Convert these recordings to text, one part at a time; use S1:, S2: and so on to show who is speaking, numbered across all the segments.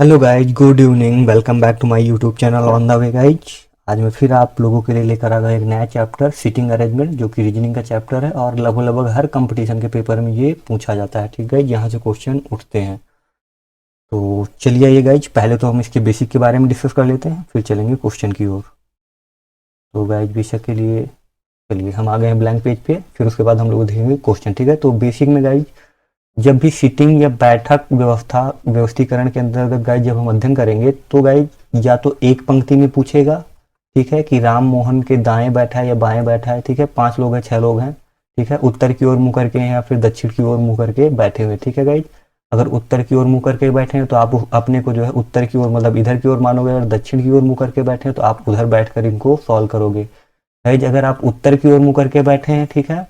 S1: Hello guys, good evening. Welcome back to my YouTube channel on the way guys. आज मैं फिर आप लोगों के लिए लेकर आ गया एक नया चैप्टर सीटिंग अरेंजमेंट, जो कि रीजनिंग का चैप्टर है और लगभग लगभग हर कंपटीशन के पेपर में ये पूछा जाता है। ठीक गाइज, यहाँ से क्वेश्चन उठते हैं। तो चलिए आइए गाइज, पहले तो हम इसके बेसिक के बारे में डिस्कस कर लेते हैं, फिर चलेंगे क्वेश्चन की ओर। तो गाइज बेसिक के लिए चलिए हम आ गए हैं ब्लैंक पेज पे, फिर उसके बाद हम लोग देखेंगे क्वेश्चन। ठीक है, तो बेसिक में गाइज जब भी सीटिंग या बैठक व्यवस्थीकरण के अंतर्गत गाइज जब हम अध्ययन करेंगे तो गाइज या तो एक पंक्ति में पूछेगा, ठीक है, कि राम मोहन के दाएं बैठा है या बाएं बैठा है। ठीक है, 5 लोग हैं, 6 लोग हैं। ठीक है, उत्तर की ओर मुंह करके हैं या फिर दक्षिण की ओर मुंह करके बैठे हुए। ठीक है गाइज, अगर उत्तर की ओर मुंह करके बैठे हैं तो आप अपने को जो है उत्तर की ओर मतलब इधर की ओर मानोगे, अगर दक्षिण की ओर मुंह करके बैठे हैं तो आप उधर बैठकर इनको सॉल्व करोगे। गाइज अगर आप उत्तर की ओर मुंह करके बैठे हैं, ठीक है,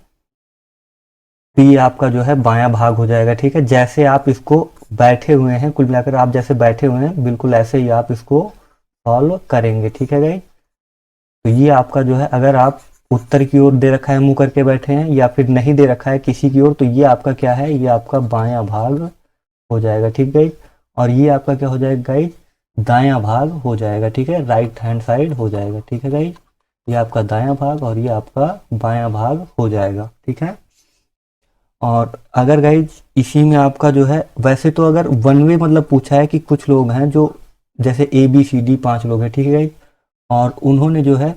S1: तो ये आपका जो है बायां भाग हो जाएगा। ठीक है, जैसे आप इसको बैठे हुए हैं, कुल मिलाकर आप जैसे बैठे हुए हैं बिल्कुल ऐसे ही आप इसको सॉल्व करेंगे। ठीक है गाइज, तो ये आपका जो है अगर आप उत्तर की ओर दे रखा है मुंह करके बैठे हैं या फिर नहीं दे रखा है किसी की ओर, तो ये आपका क्या है, ये आपका बायां भाग हो जाएगा। ठीक गाइज, और ये आपका क्या हो जाएगा गाइज, दायां भाग हो जाएगा। ठीक है, राइट हैंड साइड हो जाएगा। ठीक है गाइज, ये आपका दायां भाग और ये आपका बायां भाग हो जाएगा। ठीक है, और अगर गाइज इसी में आपका जो है, वैसे तो अगर वन वे मतलब पूछा है कि कुछ लोग हैं जो जैसे ए बी सी डी 5 लोग हैं, ठीक है गाइज, और उन्होंने जो है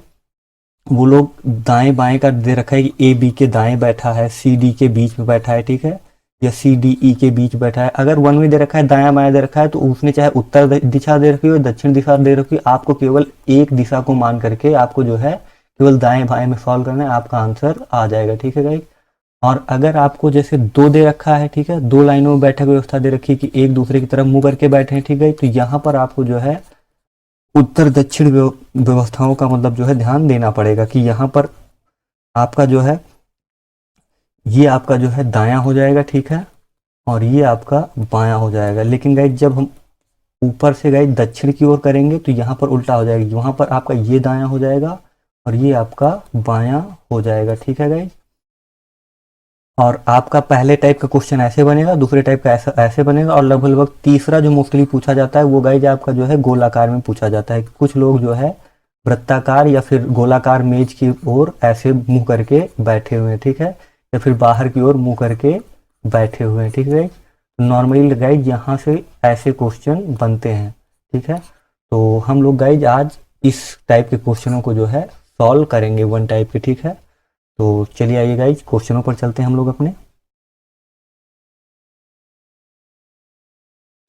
S1: वो लोग दाएं बाएं का दे रखा है कि ए बी के दाएं बैठा है, सी डी के बीच में बैठा है। ठीक है, या सी डी ई के बीच बैठा है। अगर वन वे दे रखा है, दायां बायां दे रखा है, तो उसने चाहे उत्तर दिशा दे रखी हो दक्षिण दिशा दे रखी हो, आपको केवल एक दिशा को मान करके आपको जो है केवल दाएं बाएं में सॉल्व करना है, आपका आंसर आ जाएगा। ठीक है गाइज, और अगर आपको जैसे 2 दे रखा है, ठीक है, 2 लाइनों में बैठक व्यवस्था दे रखी है कि एक दूसरे की तरफ मुंह करके बैठे हैं, ठीक है, तो यहाँ पर आपको जो है उत्तर दक्षिण व्यवस्थाओं का मतलब जो है ध्यान देना पड़ेगा कि यहाँ पर आपका जो है ये आपका जो है दायां हो जाएगा। ठीक है, और ये आपका बायां हो जाएगा। लेकिन गाइज जब हम ऊपर से गाइज दक्षिण की ओर करेंगे तो यहाँ पर उल्टा हो जाएगा, वहां पर आपका ये दायां हो जाएगा और ये आपका बायां हो जाएगा। ठीक है गाइज, और आपका पहले टाइप का क्वेश्चन ऐसे बनेगा, दूसरे टाइप का ऐसा ऐसे बनेगा, और लगभग लगभग तीसरा जो मोस्टली पूछा जाता है वो गाइज आपका जो है गोलाकार में पूछा जाता है। कुछ लोग जो है वृत्ताकार या फिर गोलाकार मेज की ओर ऐसे मुंह करके बैठे हुए हैं। ठीक है, या फिर बाहर की ओर मुंह करके बैठे हुए हैं। ठीक है, नॉर्मली गाइज यहाँ से ऐसे क्वेश्चन बनते हैं। ठीक है, तो हम लोग गाइज आज इस टाइप के क्वेश्चनों को जो है सॉल्व करेंगे, वन टाइप के। ठीक है, तो चलिए आइए गाइज क्वेश्चनों पर चलते हैं हम लोग अपने।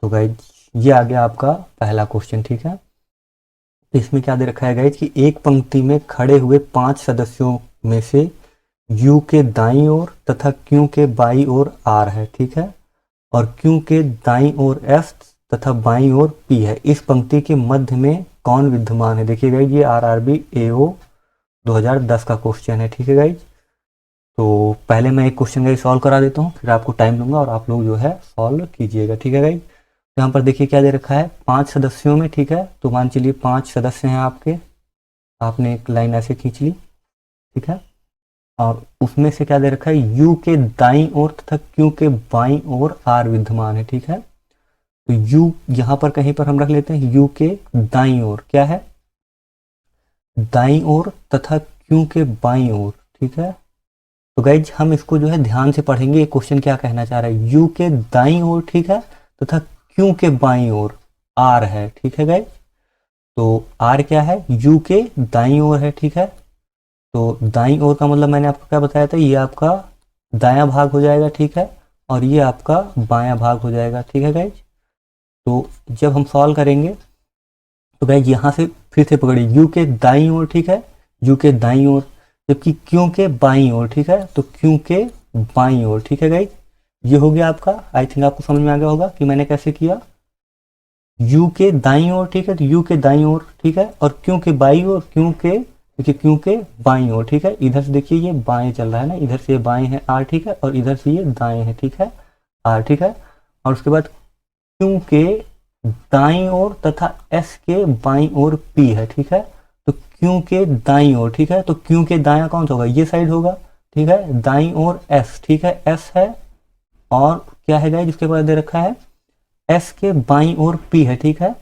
S1: तो गाइज ये आ गया आपका पहला क्वेश्चन। ठीक है, तो इसमें क्या दे रखा है गाइज कि एक पंक्ति में खड़े हुए 5 सदस्यों में से यू के दाईं ओर तथा क्यू के बाईं ओर आर है। ठीक है, और क्यू के दाईं ओर एफ तथा बाईं ओर पी है। इस पंक्ति के मध्य में कौन विद्यमान है? देखिए गाइज ये आरआरबी एओ 2010 का क्वेश्चन है। ठीक है गाइज, तो पहले मैं एक क्वेश्चन गाइज सॉल्व करा देता हूँ, फिर आपको टाइम दूंगा और आप लोग जो है सॉल्व कीजिएगा। ठीक है गाइज, यहाँ पर देखिए क्या दे रखा है, 5 सदस्यों में। ठीक है, तो मान चलिए 5 सदस्य हैं आपके, आपने एक लाइन ऐसे खींच ली। ठीक है, और उसमें से क्या दे रखा है, यू के दाईं ओर तथा क्यू के बाईं ओर आर विद्यमान है। ठीक है, तो यू यहाँ पर कहीं पर हम रख लेते हैं, यू के दाईं ओर क्या है, दाईं ओर तथा क्यू के बाईं ओर। ठीक है, तो गाइज हम इसको जो है ध्यान से पढ़ेंगे, ये क्वेश्चन क्या कहना चाह रहा है, यू के दाईं ओर, ठीक है, तथा क्यू के बाईं ओर आर है। ठीक है गाइज, तो आर क्या है, यू के दाईं ओर है। ठीक है, तो दाईं ओर का मतलब मैंने आपको क्या बताया था, ये आपका दायां भाग हो जाएगा। ठीक है, और ये आपका बायां भाग हो जाएगा। ठीक है गाइज, तो जब हम सॉल्व करेंगे तो गाइज यहाँ से फिर से पकड़िए, यू के दाईं ओर, ठीक है, यू के दाईं ओर, जबकि क्यू के बाईं ओर। ठीक है, तो क्यू के बाईं ओर। ठीक है गाइज, ये हो गया आपका। आई थिंक आपको समझ में आ गया होगा कि मैंने कैसे किया, यू के दाईं ओर। ठीक है, तो यू के दाईं ओर, ठीक है, और क्यू के बाईं ओर, क्यू के देखिए क्यू के बाईं ओर। ठीक है, इधर से देखिए ये बाएं चल रहा है ना, इधर से ये बाएं है आर। ठीक है, और इधर से ये दाएं है। ठीक है, आर। ठीक है, और उसके बाद क्यू के दाईं ओर तथा एस के बाईं ओर पी है। ठीक है, तो क्यू के दाईं ओर, ठीक है, तो क्यू के दायां कौन सा होगा, ये साइड होगा। ठीक है, दाईं ओर एस, ठीक है, एस है, और क्या है गाइस जिसके बाद दे रखा है एस के बाईं ओर पी है, ठीक है,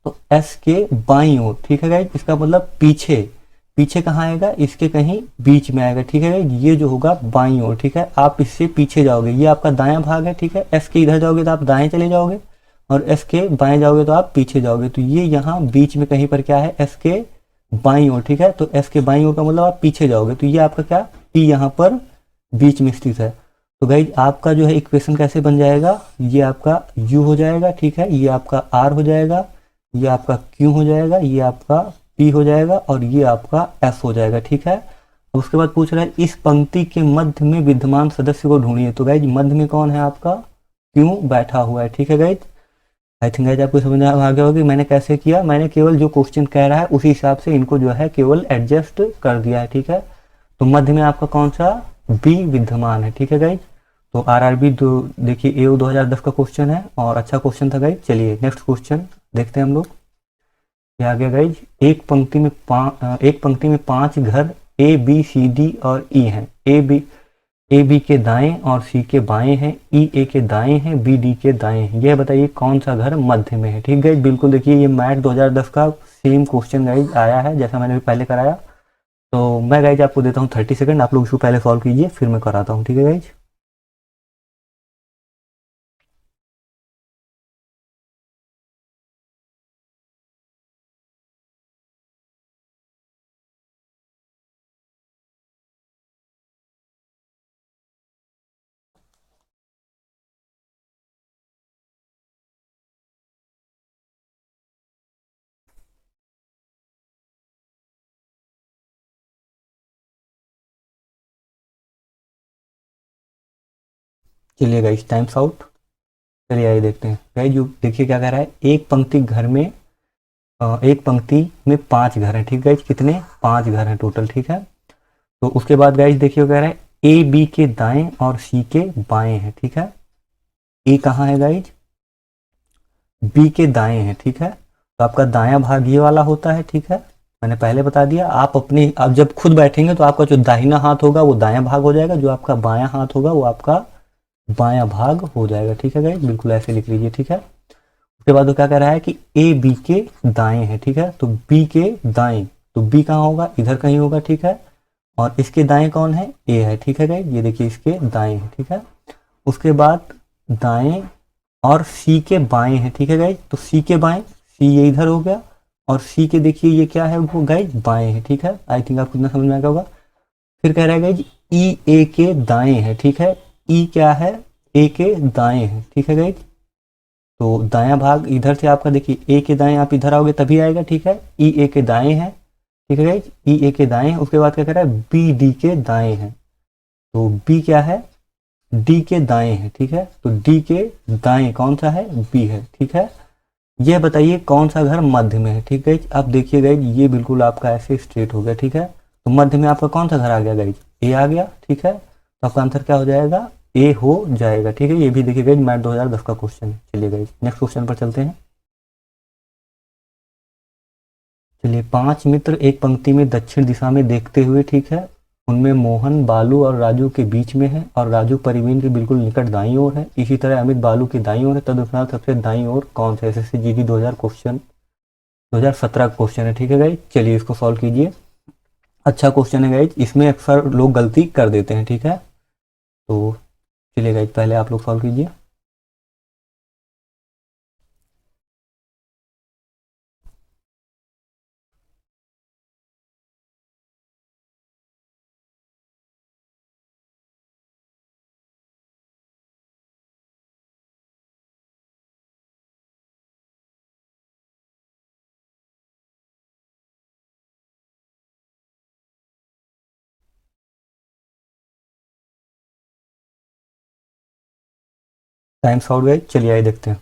S1: तो एस के बाईं ओर, ठीक है गाइज, इसका मतलब पीछे, पीछे कहाँ आएगा, इसके कहीं बीच में आएगा, ठीक है गाइज, ये जो होगा बाईं ओर, ठीक है, आप इससे पीछे जाओगे, ये आपका दायां भाग है, ठीक है, एस के इधर जाओगे तो आप दाएं चले जाओगे, और एस के बाएं जाओगे तो आप पीछे जाओगे, तो ये यहाँ बीच में कहीं पर क्या है, एस के बाईं ओर, ठीक है, तो एस के बाईं ओर का मतलब आप पीछे जाओगे, तो ये आपका क्या, पी यहाँ पर बीच में स्थित है। तो गाइज आपका जो है इक्वेशन कैसे बन जाएगा, ये आपका यू हो जाएगा, ठीक है, ये आपका आर हो जाएगा, ये आपका क्यू हो जाएगा, ये आपका पी हो जाएगा, और ये आपका एफ हो जाएगा, ठीक है। अब उसके बाद पूछ रहा है इस पंक्ति के मध्य में विद्यमान सदस्य को ढूंढिए, तो गाइज मध्य में कौन है, आपका क्यू बैठा हुआ है, ठीक है गाइज। आई थिंक गाइज आपको समझ आ गया होगा कि मैंने कैसे किया, मैंने केवल जो क्वेश्चन कह रहा है उसी हिसाब से इनको जो है केवल एडजस्ट कर दिया है, ठीक है। तो मध्य में आपका कौन सा, बी विद्यमान है, ठीक है गाइज। तो आरआरबी देखिए एओ 2010 का क्वेश्चन है और अच्छा क्वेश्चन था गाइज। चलिए नेक्स्ट क्वेश्चन देखते हैं हम लोग, क्या आ गया गाइज, एक पंक्ति में 5 घर ए बी सी डी और ई हैं, ए बी के दाएं और सी के बाएं हैं, ई ए के दाएं हैं, बी डी के दाएं हैं, यह बताइए कौन सा घर मध्य में है, ठीक गाइज। बिल्कुल देखिए ये मैथ 2010 का सेम क्वेश्चन गाइज आया है जैसा मैंने भी पहले कराया। तो मैं गाइज आपको देता हूँ 30 सेकंड, आप लोग इसको पहले सॉल्व कीजिए फिर मैं कराता हूँ, ठीक है गाइज। चलिए गाइज टाइम्स आउट। चलिए आइए देखते हैं गाइज, जो देखिए क्या कह रहा है, एक पंक्ति में 5 घर हैं, ठीक गाइज, कितने, 5 घर हैं टोटल, ठीक है। तो उसके बाद गाइज देखिए वो कह रहा है ए बी के दाएं और सी के बाएं हैं, ठीक है। ए कहाँ है गाइज, बी के दाएं है, ठीक है, तो आपका दायां भाग ये वाला होता है, ठीक है, मैंने पहले बता दिया। आप जब खुद बैठेंगे तो आपका जो दाहिना हाथ होगा वो दायां भाग हो जाएगा, जो आपका बायां हाथ होगा वो आपका बायां भाग हो जाएगा, ठीक है गाइज, बिल्कुल ऐसे लिख लीजिए, ठीक है। उसके बाद वो क्या कह रहा है कि ए बी के दाएं है, ठीक है, तो बी के दाएं, तो बी कहाँ होगा, इधर कहीं होगा, ठीक है, और इसके दाएं कौन है, ए है, ठीक है गाइज, ये देखिए इसके दाएं है, ठीक है। उसके बाद दाएं और सी के बाएं हैं, ठीक है गाइज, तो सी के बाएं, सी ये इधर हो गया, और सी के देखिए ये क्या है, वो गाइज बाएं है, ठीक है। आई थिंक आपको इतना समझ में आ गया होगा। फिर कह रहा है गाइज ई ए के दाएं है, ठीक है, ई क्या है, ए के दाएं है, ठीक है गाइज। तो दायां भाग इधर से आपका देखिए ए के दाएं, आप इधर आओगे तभी आएगा, ठीक है, ई ए के दाएं है, ठीक है गाइज, ई ए के दाएं। उसके बाद क्या कह रहा है बी डी के दाएं है, तो बी क्या है, डी के दाएं है, ठीक है, तो डी के दाएं कौन सा है, बी है, ठीक है। ये बताइए कौन सा घर मध्य में है, ठीक है। अब देखिए गाइज ये बिल्कुल आपका ऐसे स्ट्रेट हो गया, ठीक है, तो मध्य में आपका कौन सा घर आ गया गाइज, ए आ गया, ठीक है, तो आपका आंसर क्या हो जाएगा, ए हो जाएगा, ठीक है। ये भी देखिए गाइज मैथ 2010 का क्वेश्चन है। चलिए गाइज नेक्स्ट क्वेश्चन पर चलते हैं। चलिए 5 मित्र एक पंक्ति में दक्षिण दिशा में देखते हुए, ठीक है, उनमें मोहन बालू और राजू के बीच में है, और राजू परवीन के बिल्कुल निकट दाईं ओर है, इसी तरह अमित बालू के दाईं ओर है, तदुपरांत सबसे दाईं ओर कौन सा, एसएससी जीडी 2017 क्वेश्चन है, ठीक है गाइज। चलिए इसको सॉल्व कीजिए, अच्छा क्वेश्चन है गाइज, इसमें अक्सर लोग गलती कर देते हैं, ठीक है। तो चलिए गाइज पहले आप लोग सॉल्व कीजिए। Times out guys. चलिए आइए देखते हैं।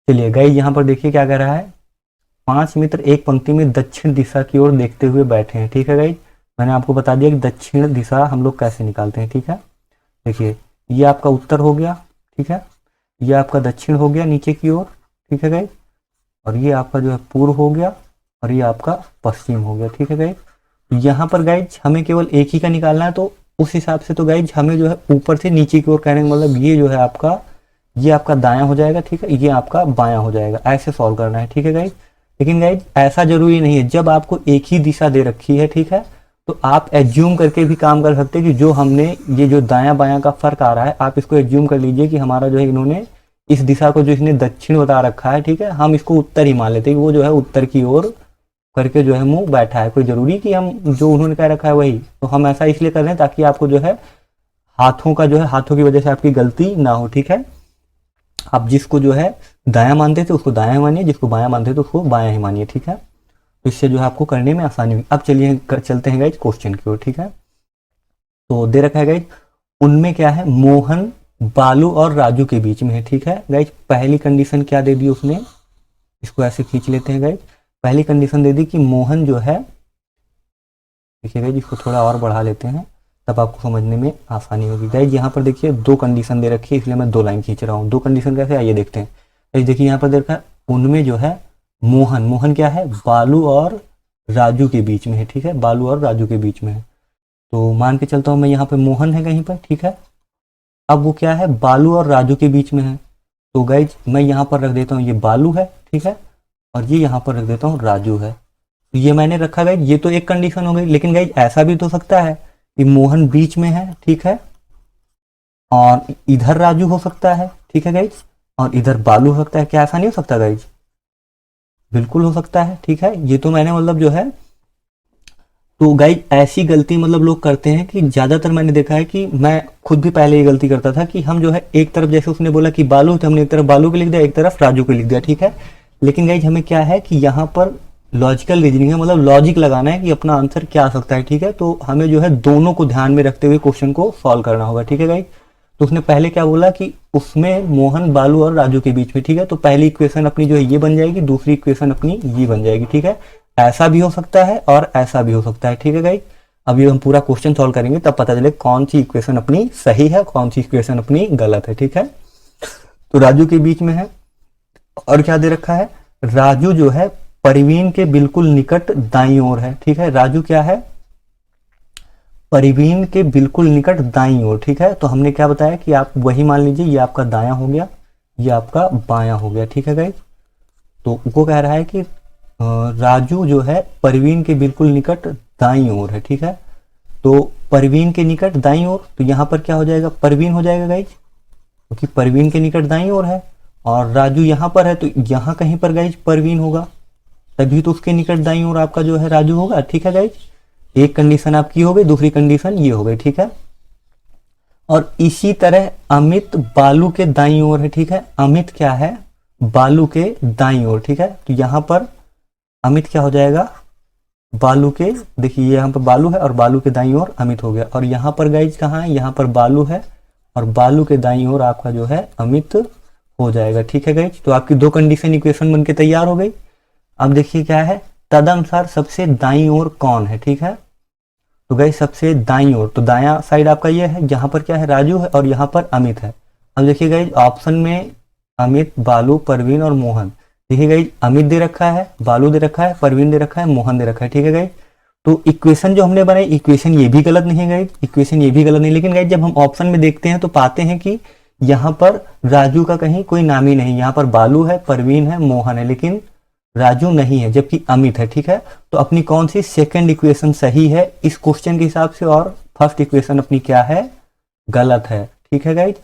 S1: चलिए गाइज यहाँ पर देखिए क्या कह रहा है, 5 मित्र एक पंक्ति में दक्षिण दिशा की ओर देखते हुए बैठे हैं, ठीक है गाइज। मैंने आपको बता दिया कि दक्षिण दिशा हम लोग कैसे निकालते हैं, ठीक है। देखिए ये आपका उत्तर हो गया, ठीक है, ये आपका दक्षिण हो गया नीचे की ओर, ठीक है गाइज, और ये आपका जो है पूर्व हो गया, और ये आपका पश्चिम हो गया, ठीक है गाइज। यहाँ पर गाइज हमें केवल एक ही का निकालना है, तो उस हिसाब से तो गाइज हमें जो है ऊपर से नीचे की ओर कहने का मतलब ये जो है आपका ये आपका दायां हो जाएगा, ठीक है, ये आपका बायां हो जाएगा, ऐसे सॉल्व करना है, ठीक है गाइज। लेकिन गाइज ऐसा जरूरी नहीं है, जब आपको एक ही दिशा दे रखी है, ठीक है, तो आप एज्यूम करके भी काम कर सकते हैं कि जो हमने ये जो दायां बायां का फर्क आ रहा है, आप इसको एज्यूम कर लीजिए कि हमारा जो है इन्होंने इस दिशा को जो इसने दक्षिण बता रखा है, ठीक है, हम इसको उत्तर ही मान लेते हैं कि वो जो है उत्तर की ओर करके जो है मुंह बैठा है। कोई जरूरी कि हम जो उन्होंने कह रखा है वही, तो हम ऐसा इसलिए कर रहे हैं ताकि आपको जो है हाथों का जो है हाथों की वजह से आपकी गलती ना हो, ठीक है। आप जिसको जो है दायां मानते थे उसको दायां मानिए, जिसको बायां मानते थे उसको बायां ही मानिए, ठीक है। तो इससे जो है आपको करने में आसानी हुई। अब चलिए चलते हैं गाइज क्वेश्चन की ओर, ठीक है। तो दे रखा है गाइज, उनमें क्या है, मोहन बालू और राजू के बीच में है, ठीक है गाइज। पहली कंडीशन क्या दे दी उसने, इसको ऐसे खींच लेते हैं गाइज। पहली कंडीशन दे दी कि मोहन जो है, देखिए गाइज इसको थोड़ा और बढ़ा लेते हैं तब आपको समझने में आसानी होगी। गाइज यहाँ पर देखिए दो कंडीशन दे रखी है, इसलिए मैं दो लाइन खींच रहा हूँ। दो कंडीशन कैसे, आइए देखते हैं। गाइज देखिए यहाँ पर दे रखा है, उनमें जो है मोहन, मोहन क्या है, बालू और राजू के बीच में है, ठीक है, बालू और राजू के बीच में है। तो मान के चलता हूँ मैं, यहाँ पे मोहन है कहीं पर, ठीक है। अब वो क्या है, बालू और राजू के बीच में है। तो गाइज मैं यहाँ पर रख देता हूँ ये बालू है, ठीक है, और ये यहाँ पर रख देता हूँ राजू है। तो ये मैंने रखा गाइज, ये तो एक कंडीशन हो गई। लेकिन गाइज ऐसा भी तो सकता है कि मोहन बीच में है, ठीक है, और इधर राजू हो सकता है, ठीक है गाइज, और इधर बालू हो सकता है। क्या ऐसा नहीं हो सकता गाइज? बिल्कुल हो सकता है, ठीक है। ये तो मैंने मतलब जो है, तो गाइज ऐसी गलती मतलब लोग करते हैं कि ज्यादातर मैंने देखा है कि मैं खुद भी पहले ये गलती करता था कि हम जो है एक तरफ, जैसे उसने बोला कि बालू, तो हमने एक तरफ बालू के लिख दिया, एक तरफ राजू के लिख दिया, ठीक है। लेकिन गाइज हमें क्या है कि यहाँ पर लॉजिकल रीजनिंग है, मतलब लॉजिक लगाना है कि अपना आंसर क्या आ सकता है, ठीक है। तो हमें जो है दोनों को ध्यान में रखते हुए क्वेश्चन को सॉल्व करना होगा, ठीक है गाइज। तो उसने पहले क्या बोला कि उसमें मोहन बालू और राजू के बीच में, ठीक है। तो पहली इक्वेशन अपनी जो है ये बन जाएगी, दूसरी इक्वेशन अपनी ये बन जाएगी, ठीक है। ऐसा भी हो सकता है और ऐसा भी हो सकता है, ठीक है गाइज। अभी हम पूरा क्वेश्चन सॉल्व करेंगे तब पता चले कौन सी इक्वेशन अपनी सही है, कौन सी इक्वेशन अपनी गलत है, ठीक है। तो राजू के बीच में है, और क्या दे रखा है, राजू जो है परवीन के बिल्कुल निकट दाईं ओर है, ठीक है। राजू क्या है, परवीन के बिल्कुल निकट दाईं ओर, ठीक है। तो हमने क्या बताया कि आप वही मान लीजिए, ये आपका दायां हो गया, ये आपका बायां हो गया, ठीक है गाइज। तो वो कह रहा है कि राजू जो है परवीन के बिल्कुल निकट दाईं ओर है, ठीक है। तो परवीन के निकट दाईं ओर, तो यहाँ पर क्या हो जाएगा, परवीन हो जाएगा गाइज, क्योंकि परवीन के निकट दाईं ओर है। और राजू यहाँ पर है, तो यहाँ कहीं पर गाइज परवीन होगा, तभी तो उसके निकट दाईं ओर आपका जो है राजू होगा, ठीक है गाइज। एक कंडीशन आपकी हो गई, दूसरी कंडीशन ये हो गई, ठीक है। और इसी तरह अमित बालू के दाईं ओर है, ठीक है। अमित क्या है, बालू के दाईं ओर, ठीक है। तो यहाँ पर अमित क्या हो जाएगा, बालू के, देखिए यहाँ पर बालू है और बालू के दाईं ओर अमित हो गया। और यहाँ पर गाइज कहाँ है, यहाँ पर बालू है और बालू के दाईं ओर आपका जो है अमित हो जाएगा, ठीक है गाइज। तो आपकी दो कंडीशन इक्वेशन बनके तैयार हो गई। अब देखिए क्या है, तदनुसार सबसे दाईं ओर कौन है, ठीक है। तो गाइज सबसे दाईं ओर, तो दायां साइड आपका ये है, यहाँ पर क्या है, राजू है और यहाँ पर अमित है। अब देखिए गाइज ऑप्शन में अमित, बालू, परवीन और मोहन, देखिए गाइज अमित दे रखा है, बालू दे रखा है, परवीन दे रखा है, मोहन दे रखा है, ठीक है गाइज। तो इक्वेशन जो हमने बनाई, इक्वेशन ये भी गलत नहीं है गाइज, इक्वेशन ये भी गलत नहीं। लेकिन गाइज जब हम ऑप्शन में देखते हैं तो पाते हैं कि यहाँ पर राजू का कहीं कोई नाम ही नहीं, यहाँ पर बालू है, परवीन है, मोहन है, लेकिन राजू नहीं है, जबकि अमित है, ठीक है। तो अपनी कौन सी सेकंड इक्वेशन सही है इस क्वेश्चन के हिसाब से, और फर्स्ट इक्वेशन अपनी क्या है, गलत है, ठीक है गाइज।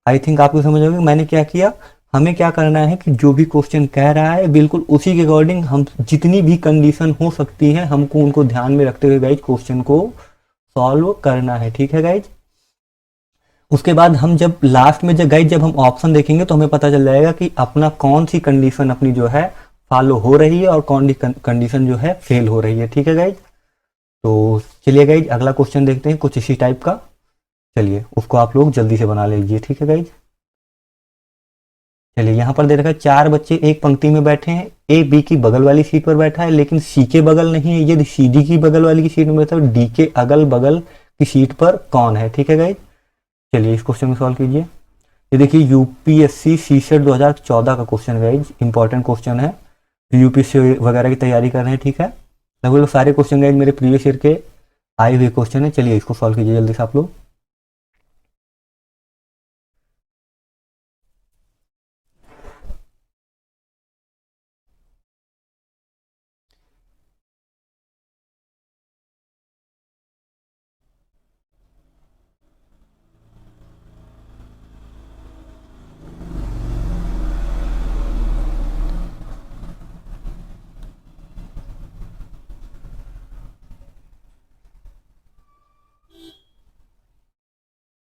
S1: आई थिंक आपको समझ होगी मैंने क्या किया। हमें क्या करना है कि जो भी क्वेश्चन कह रहा है बिल्कुल उसी के अकॉर्डिंग हम जितनी भी कंडीशन हो सकती है हमको उनको ध्यान में रखते हुए गाइज क्वेश्चन को सॉल्व करना है, ठीक है गाइज। उसके बाद हम जब लास्ट में जब हम ऑप्शन देखेंगे तो हमें पता चल जाएगा कि अपना कौन सी कंडीशन अपनी जो है फॉलो हो रही है और कौन सी कंडीशन जो है फेल हो रही है, ठीक है गाइज। तो चलिए गाइज अगला क्वेश्चन देखते हैं कुछ इसी टाइप का। चलिए उसको आप लोग जल्दी से बना लीजिए, ठीक है गाइज। चलिए यहाँ पर दे रखा है, चार बच्चे एक पंक्ति में बैठे हैं, ए बी की बगल वाली सीट पर बैठा है लेकिन सी के बगल नहीं है। यदि सी डी की बगल वाली की सीट में बैठा है, डी के अगल बगल की सीट पर कौन है, ठीक है गाइज। चलिए इस क्वेश्चन को सॉल्व कीजिए। ये देखिए यूपीएससी सीसेट 2014 का क्वेश्चन गाइज, इंपॉर्टेंट क्वेश्चन है। यूपीएससी वगैरह की तैयारी कर रहे हैं, ठीक है। लगभग सारे क्वेश्चन गाइज मेरे प्रीवियस ईयर के आए हुए क्वेश्चन है। चलिए इसको सॉल्व कीजिए जल्दी से आप लोग।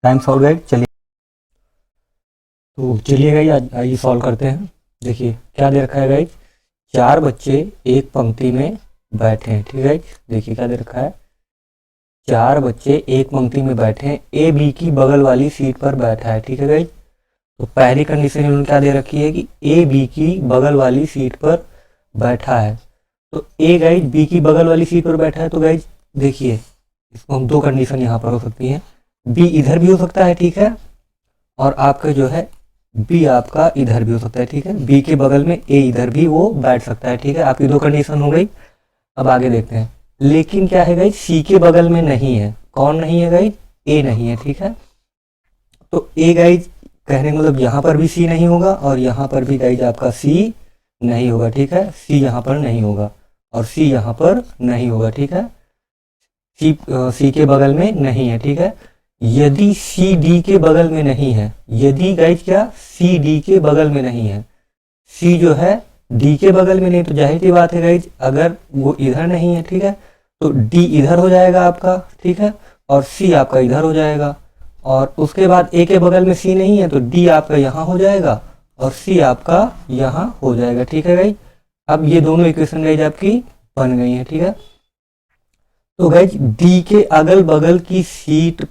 S1: Time solve guys. चलिए तो चलिए गाइज आज आइए सॉल्व करते हैं। देखिए क्या दे रखा है गाइज, 4 बच्चे एक पंक्ति में बैठे हैं। ठीक है गाइज, देखिए क्या दे रखा है, 4 बच्चे एक पंक्ति में बैठे हैं, ए बी की बगल वाली सीट पर बैठा है। ठीक है गाइज, तो पहली कंडीशन इन्होंने क्या दे रखी है कि ए बी की बगल वाली सीट पर बैठा है। तो ए गाइज बी की बगल वाली सीट पर बैठा है, तो गाइज देखिए इसको हम 2 कंडीशन यहाँ पर हो सकती हैं, बी इधर भी हो सकता है, ठीक है, और आपका जो है बी आपका इधर भी हो सकता है। ठीक है, बी के बगल में ए इधर भी वो बैठ सकता है। ठीक है, आपकी 2 कंडीशन हो गई। अब आगे देखते हैं, लेकिन क्या है गाइज, सी के बगल में नहीं है। कौन नहीं है गाइज, ए नहीं है। ठीक है, तो ए गाइज कहने का मतलब यहाँ पर भी सी नहीं होगा और यहाँ पर भी गाइज आपका सी नहीं होगा। ठीक है, सी यहाँ पर नहीं होगा और सी यहाँ पर नहीं होगा। ठीक है, सी के बगल में नहीं है। ठीक है, यदि सी डी के बगल में नहीं है, यदि गाइज क्या सी डी के बगल में नहीं है, सी जो है डी के बगल में नहीं, तो जाहिर सी बात है गाइज अगर वो इधर नहीं है, ठीक है, तो डी इधर हो जाएगा आपका। ठीक है, और सी आपका इधर हो जाएगा, और उसके बाद ए के बगल में सी नहीं है तो डी आपका यहाँ हो जाएगा और सी आपका यहाँ हो जाएगा। ठीक है गाइज, अब ये दोनों इक्वेशन गाइज आपकी बन गई है। ठीक है, तो गाइज डी के अगल बगल की सीट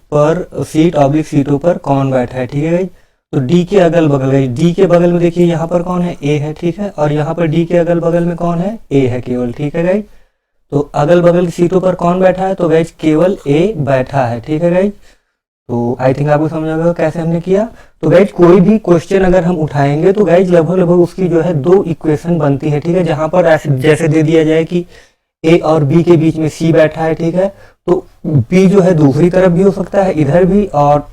S1: ऑब्लिक सीटों पर कौन बैठा है। ठीक है गाइज, तो डी के अगल बगल, गाइज डी के बगल में देखिए यहाँ पर कौन है, ए है। ठीक है, और यहाँ पर डी के अगल बगल में कौन है, ए है केवल। ठीक है गाइज, तो अगल बगल की सीटों पर कौन बैठा है, तो गाइज केवल ए बैठा है। ठीक है गाइज, तो आई थिंक आपको समझ आ गया कैसे हमने किया। तो गाइज कोई भी क्वेश्चन अगर हम उठाएंगे तो गाइज लगभग उसकी जो है 2 इक्वेशन बनती है। ठीक है, जहां पर ऐसे जैसे दे दिया जाए कि ए और बी के बीच में सी बैठा है। ठीक है, तो बी जो है दूसरी तरफ भी हो सकता है, इधर भी, और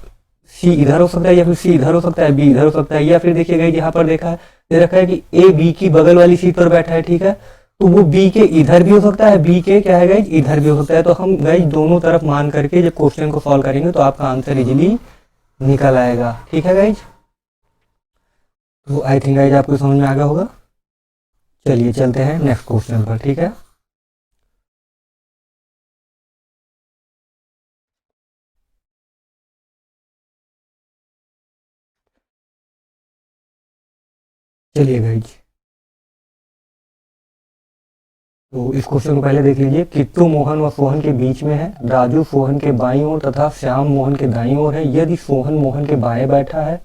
S1: सी इधर हो सकता है, या फिर सी इधर हो सकता है, बी इधर हो सकता है, या फिर देखिए गाइज यहाँ पर देखा है दे रखा है कि ए बी की बगल वाली सीट पर बैठा है। ठीक है, तो वो बी के इधर भी हो सकता है, बी के क्या है गाइज इधर भी हो सकता है। तो हम गाइज दोनों तरफ मान करके जब क्वेश्चन को सॉल्व करेंगे तो आपका आंसर इजीली निकल आएगा। ठीक है गाइज, तो आई थिंक गाइज आपको समझ में आ गया होगा। चलिए चलते हैं नेक्स्ट क्वेश्चन पर। ठीक है, चलिए गाइज तो इस क्वेश्चन को पहले देख लीजिए। किट्टू मोहन व सोहन के बीच में है, राजू सोहन के बाईं ओर तथा श्याम मोहन के दाईं ओर है। यदि सोहन मोहन के बाएं बैठा है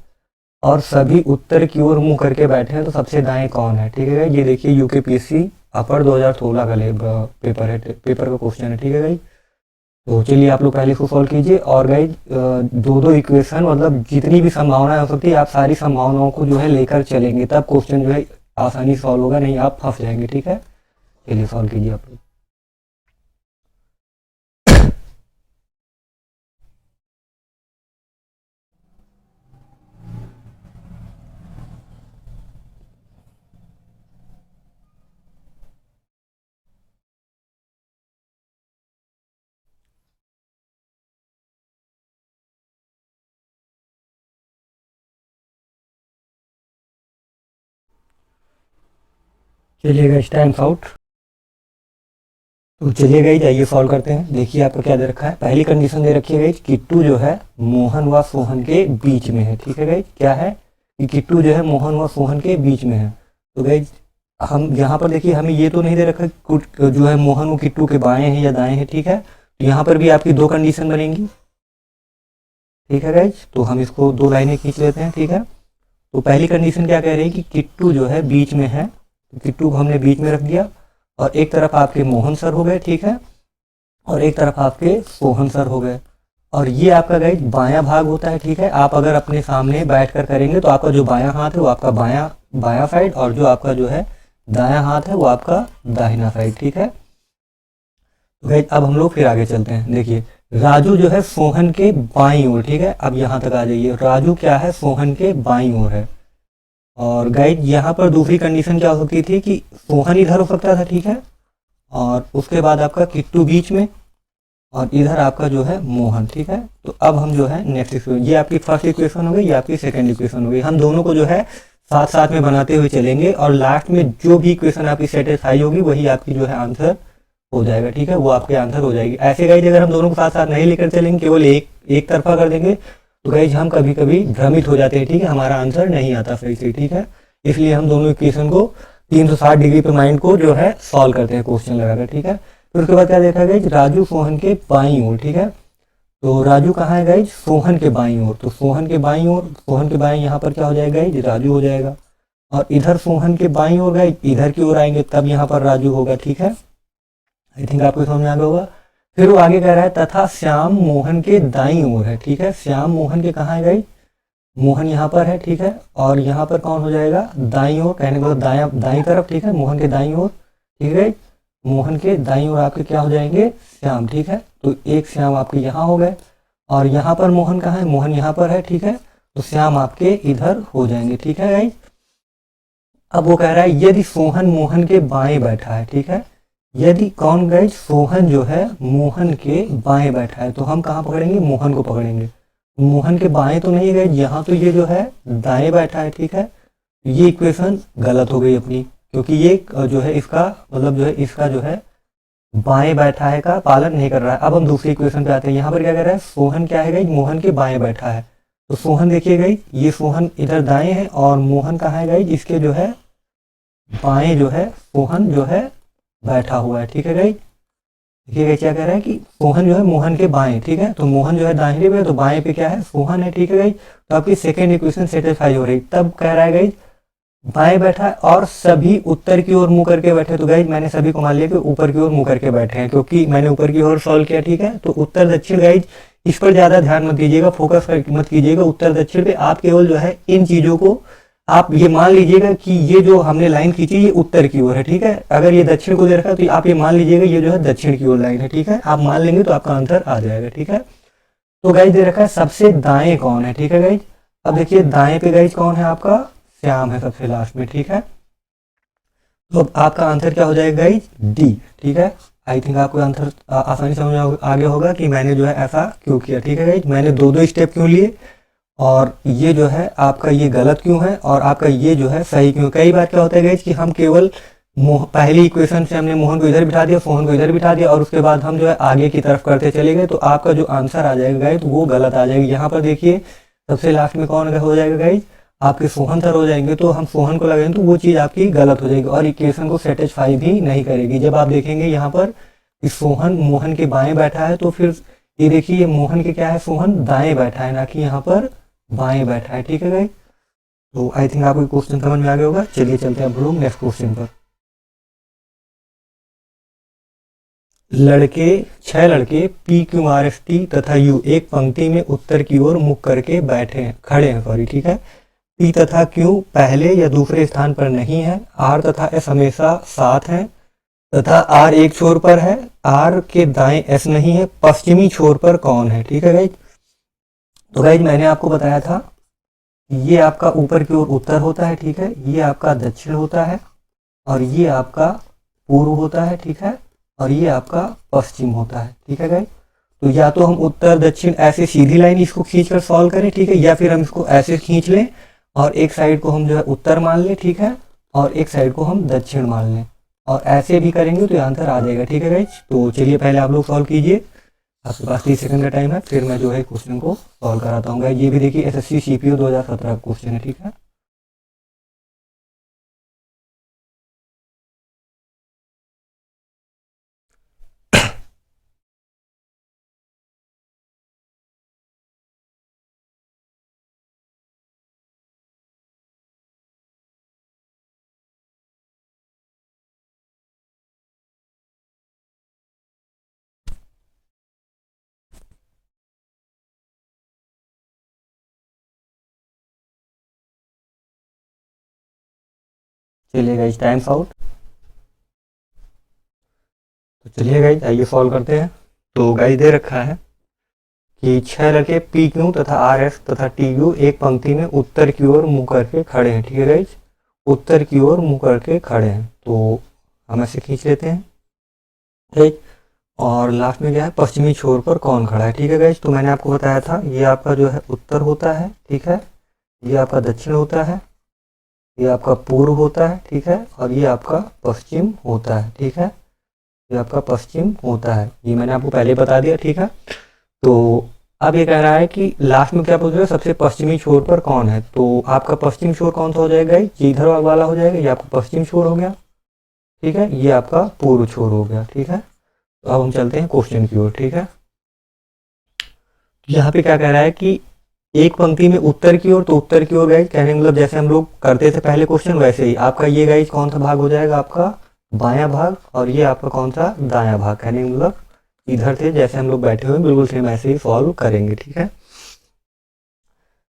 S1: और सभी उत्तर की ओर मुंह करके बैठे हैं तो सबसे दाएं कौन है। ठीक है, ये देखिए यूकेपीएससी अपर 2016 का पेपर है, पेपर का क्वेश्चन है। ठीक है गाइज, तो चलिए आप लोग पहले इसको सॉल्व कीजिए। और गाइज 2 इक्वेशन मतलब जितनी भी संभावनाएं हो सकती है आप सारी संभावनाओं को जो है लेकर चलेंगे, तब क्वेश्चन जो है आसानी से सॉल्व होगा, नहीं आप फंस जाएंगे। ठीक है, चलिए सॉल्व कीजिए आप लोग। चलिए गाइज टाइम्स आउट। तो चलिए गाइज आइए सॉल्व करते हैं। देखिए आपको क्या दे रखा है, पहली कंडीशन दे रखी है गाइज किट्टू जो है मोहन व सोहन के बीच में है। ठीक है गाइज, क्या है कि किट्टू जो है मोहन व सोहन के बीच में है। तो गाइज हम यहाँ पर देखिए हमें ये तो नहीं दे रखा जो है मोहन व किट्टू के बाएं हैं या दाएं हैं। ठीक है, तो यहाँ पर भी आपकी 2 कंडीशन बनेंगी। ठीक है गाइज, तो हम इसको 2 लाइनें खींच लेते हैं। ठीक है, तो पहली कंडीशन क्या कह रही है कि किट्टू जो है बीच में है, तो किट्टू को हमने बीच में रख दिया और एक तरफ आपके मोहन सर हो गए। ठीक है, और एक तरफ आपके सोहन सर हो गए, और ये आपका गाइज बायां भाग होता है। ठीक है, आप अगर अपने सामने बैठ कर करेंगे तो आपका जो बायां हाथ है वो आपका बायां साइड, और जो आपका जो है दायां हाथ है वो आपका दाहिना साइड। ठीक है, तो गाइज अब हम लोग फिर आगे चलते हैं। देखिए राजू जो है सोहन के बाईं ओर। ठीक है, अब यहाँ तक आ जाइए, राजू क्या है सोहन के बाईं ओर है। और गाइज यहाँ पर दूसरी कंडीशन क्या हो सकती थी कि सोहन इधर हो सकता था। ठीक है, और उसके बाद आपका किट्टू बीच में, और इधर आपका जो है मोहन। ठीक है, तो अब हम जो है नेक्स्ट इक्वेशन, ये आपकी फर्स्ट इक्वेशन हो गई, ये आपकी सेकंड इक्वेशन हो गई। हम दोनों को जो है साथ साथ में बनाते हुए चलेंगे और लास्ट में जो भी इक्वेशन आपकी सेटिस्फाई होगी वही आपकी जो है आंसर हो जाएगा। ठीक है, वो आपके आंसर हो जाएगी। ऐसे गाइज अगर हम दोनों को साथ साथ नहीं लेकर चलेंगे, केवल एक तरफा कर देंगे तो गाइज हम कभी कभी भ्रमित हो जाते हैं, ठीक है, हमारा आंसर नहीं आता सही से, ठीक है। इसलिए हम दोनों इक्वेशन को 360 डिग्री पे माइंड को जो है सॉल्व करते हैं क्वेश्चन लगाकर, ठीक है। फिर उसके बाद क्या देखा गाइज, राजू सोहन के बाईं ओर, ठीक है। तो राजू कहाँ है गाइज, सोहन के बाईं ओर, तो सोहन के बाईं ओर, सोहन के बाईं यहाँ पर क्या हो जाएगा गाइज, राजू हो जाएगा। और इधर सोहन के बाईं ओर गाइज इधर की ओर आएंगे तब यहाँ पर राजू होगा, ठीक है। आई थिंक आपको समझ में आ गया होगा। फिर वो आगे कह रहा है तथा श्याम मोहन के दाईं ओर है, ठीक है। श्याम मोहन के कहाँ है गाइज, मोहन यहाँ पर है, ठीक है। और यहाँ पर कौन हो जाएगा, दाईं ओर, कहने का मतलब दाईं तरफ, ठीक है, मोहन के दाईं ओर, ठीक है। मोहन के दाईं ओर आपके क्या हो जाएंगे, श्याम, ठीक है। तो एक श्याम आपके यहाँ हो गए, और यहाँ पर मोहन कहाँ है, मोहन यहाँ पर है, ठीक है। तो श्याम आपके इधर हो जाएंगे, ठीक है गाइज। अब वो कह रहा है यदि सोहन मोहन के बाएं बैठा है, ठीक है। यदि कौन गाइज, सोहन जो है मोहन के बाएं बैठा है, तो हम कहाँ पकड़ेंगे, मोहन को पकड़ेंगे। मोहन के बाएं तो नहीं गए, यहाँ तो ये जो है दाएं बैठा है, ठीक है। ये इक्वेशन गलत हो गई अपनी, क्योंकि ये जो है इसका मतलब जो है इसका जो है बाएं बैठा है का पालन नहीं कर रहा है। अब हम दूसरी इक्वेशन पे आते हैं। यहाँ पर क्या कर रहा है, सोहन क्या है गाइज, मोहन के बाएं बैठा है। तो सोहन देखिए गाइज, ये सोहन इधर दाएं है और मोहन कहाँ है गाइज, इसके जो है बाएं जो है सोहन जो है बैठा हुआ है, ठीक है गाइज। देखिए गाइज क्या कह रहा है कि सोहन जो है मोहन के बाएं, ठीक है। तो मोहन जो है दाहिने पे, तो बाएं पे क्या है, सोहन है, ठीक है गाइज। तो आपकी सेकेंड इक्वेशन सेटिस्फाई हो रही। तब कह रहा है गाइज बाएं बैठा है और सभी उत्तर की ओर मुंह करके बैठे। तो गाइज मैंने सभी को मान लिया कि ऊपर की ओर मुंह करके बैठे हैं, क्योंकि मैंने ऊपर की ओर सॉल्व किया, ठीक है। तो उत्तर दक्षिण गाइज इस पर ज्यादा ध्यान मत दीजिएगा, फोकस मत कीजिएगा उत्तर दक्षिण पे। आप केवल जो है इन चीजों को आप ये मान लीजिएगा कि ये जो हमने लाइन खींची ये उत्तर की ओर है, ठीक है। अगर ये दक्षिण को दे रखा है तो आप ये मान लीजिएगा ये जो है दक्षिण की ओर लाइन है, ठीक है। आप मान लेंगे तो आपका आंसर आ जाएगा, ठीक है। तो गाइज दे रखा है सबसे दाएं कौन है, ठीक है गाइज। अब देखिए दाएं पे गाइज कौन है, आपका श्याम है सबसे लास्ट में, ठीक है। तो अब आपका आंसर क्या हो जाएगा गाइज, डी, ठीक है। आई थिंक आपको आंसर आसानी समझ में आ गया होगा कि मैंने जो है ऐसा क्यों किया, ठीक है गाइज। मैंने दो स्टेप क्यों लिए, और ये जो है आपका ये गलत क्यों है, और आपका ये जो है सही क्यों। कई बार क्या होता है गाइज कि हम केवल पहली इक्वेशन से हमने मोहन को इधर बिठा दिया, सोहन को इधर बिठा दिया, और उसके बाद हम जो है आगे की तरफ करते चले गए, तो आपका जो आंसर आ जाएगा गाइज वो गलत आ जाएगा। यहाँ पर देखिए सबसे लास्ट में कौन हो जाएगा गाइज, आपके सोहन सर हो जाएंगे। तो हम सोहन को लगाएंगे तो वो चीज़ आपकी गलत हो जाएगी और इक्वेशन को सेटिस्फाई भी नहीं करेगी। जब आप देखेंगे यहाँ पर कि सोहन मोहन के बाएं बैठा है, तो फिर ये देखिए मोहन के क्या है, सोहन दाएं बैठा है, ना कि यहाँ पर बाएं बैठा है, ठीक है गाइस। तो आई थिंक आपको क्वेश्चन समझ में आ गया होगा। चलिए चलते हैं हम लोग नेक्स्ट क्वेश्चन पर। छह लड़के P Q R S T तथा यू एक पंक्ति में उत्तर की ओर मुख करके खड़े हैं, सॉरी, ठीक है। पी तथा क्यू पहले या दूसरे स्थान पर नहीं है, आर तथा एस हमेशा साथ हैं, तथा आर एक छोर पर है, आर के दाएं एस नहीं है, पश्चिमी छोर पर कौन है, ठीक है गाइज। तो गाइज मैंने आपको बताया था ये आपका ऊपर की ओर उत्तर होता है, ठीक है, ये आपका दक्षिण होता है, और ये आपका पूर्व होता है, ठीक है, और ये आपका पश्चिम होता है, ठीक है गाइज। तो या तो हम उत्तर दक्षिण ऐसे सीधी लाइन इसको खींचकर सॉल्व करें, ठीक है, या फिर हम इसको ऐसे खींच लें और एक साइड को हम जो है उत्तर मान लें, ठीक है, और एक साइड को हम दक्षिण मान लें, और ऐसे भी करेंगे तो आंसर आ जाएगा, ठीक है गाइज। तो चलिए पहले आप लोग सॉल्व कीजिए, आपके पास 30 सेकंड का टाइम है, फिर मैं जो है क्वेश्चन को सॉल्व कराता हूँ। ये भी देखिए एसएससी सीपीयू 2017 का क्वेश्चन है, ठीक है। चलिए गाइज टाइम्स आउट। तो चलिए गाइज आइए सॉल्व करते हैं। तो गाइज दे रखा है कि 6 लड़के पी क्यू तथा आर एस तथा टी यू एक पंक्ति में उत्तर की ओर मुंह करके खड़े हैं, ठीक है गाइज, उत्तर की ओर मुंह करके खड़े हैं। तो हम ऐसे खींच लेते हैं, ठीक। और लास्ट में क्या है, पश्चिमी छोर पर कौन खड़ा है, ठीक है गाइज। तो मैंने आपको बताया था ये आपका जो है उत्तर होता है, ठीक है, ये आपका दक्षिण होता है, ये आपका पूर्व होता है, ठीक है, और ये आपका पश्चिम होता है, ठीक है, ये आपका पश्चिम होता है। ये मैंने आपको पहले बता दिया, ठीक है। तो अब ये कह रहा है कि लास्ट में क्या पूछ रहा है, सबसे पश्चिमी छोर पर कौन है। तो आपका पश्चिम छोर कौन सा हो जाएगा, ये इधर वाला हो जाएगा, ये आपका पश्चिम छोर हो गया, ठीक है, ये आपका पूर्व छोर हो गया, ठीक है। तो अब हम चलते हैं क्वेश्चन की ओर, ठीक है। यहाँ पे क्या कह रहा है कि एक पंक्ति में उत्तर की ओर, तो उत्तर की ओर गाइज कहने मतलब जैसे हम लोग करते थे पहले क्वेश्चन, वैसे ही आपका ये गाइज कौन सा भाग हो जाएगा, आपका बायां भाग, और ये आपका कौन सा, दायां भाग। कहने मतलब इधर से जैसे हम लोग बैठे हुए बिल्कुल सेम ऐसे ही सॉल्व करेंगे, ठीक है।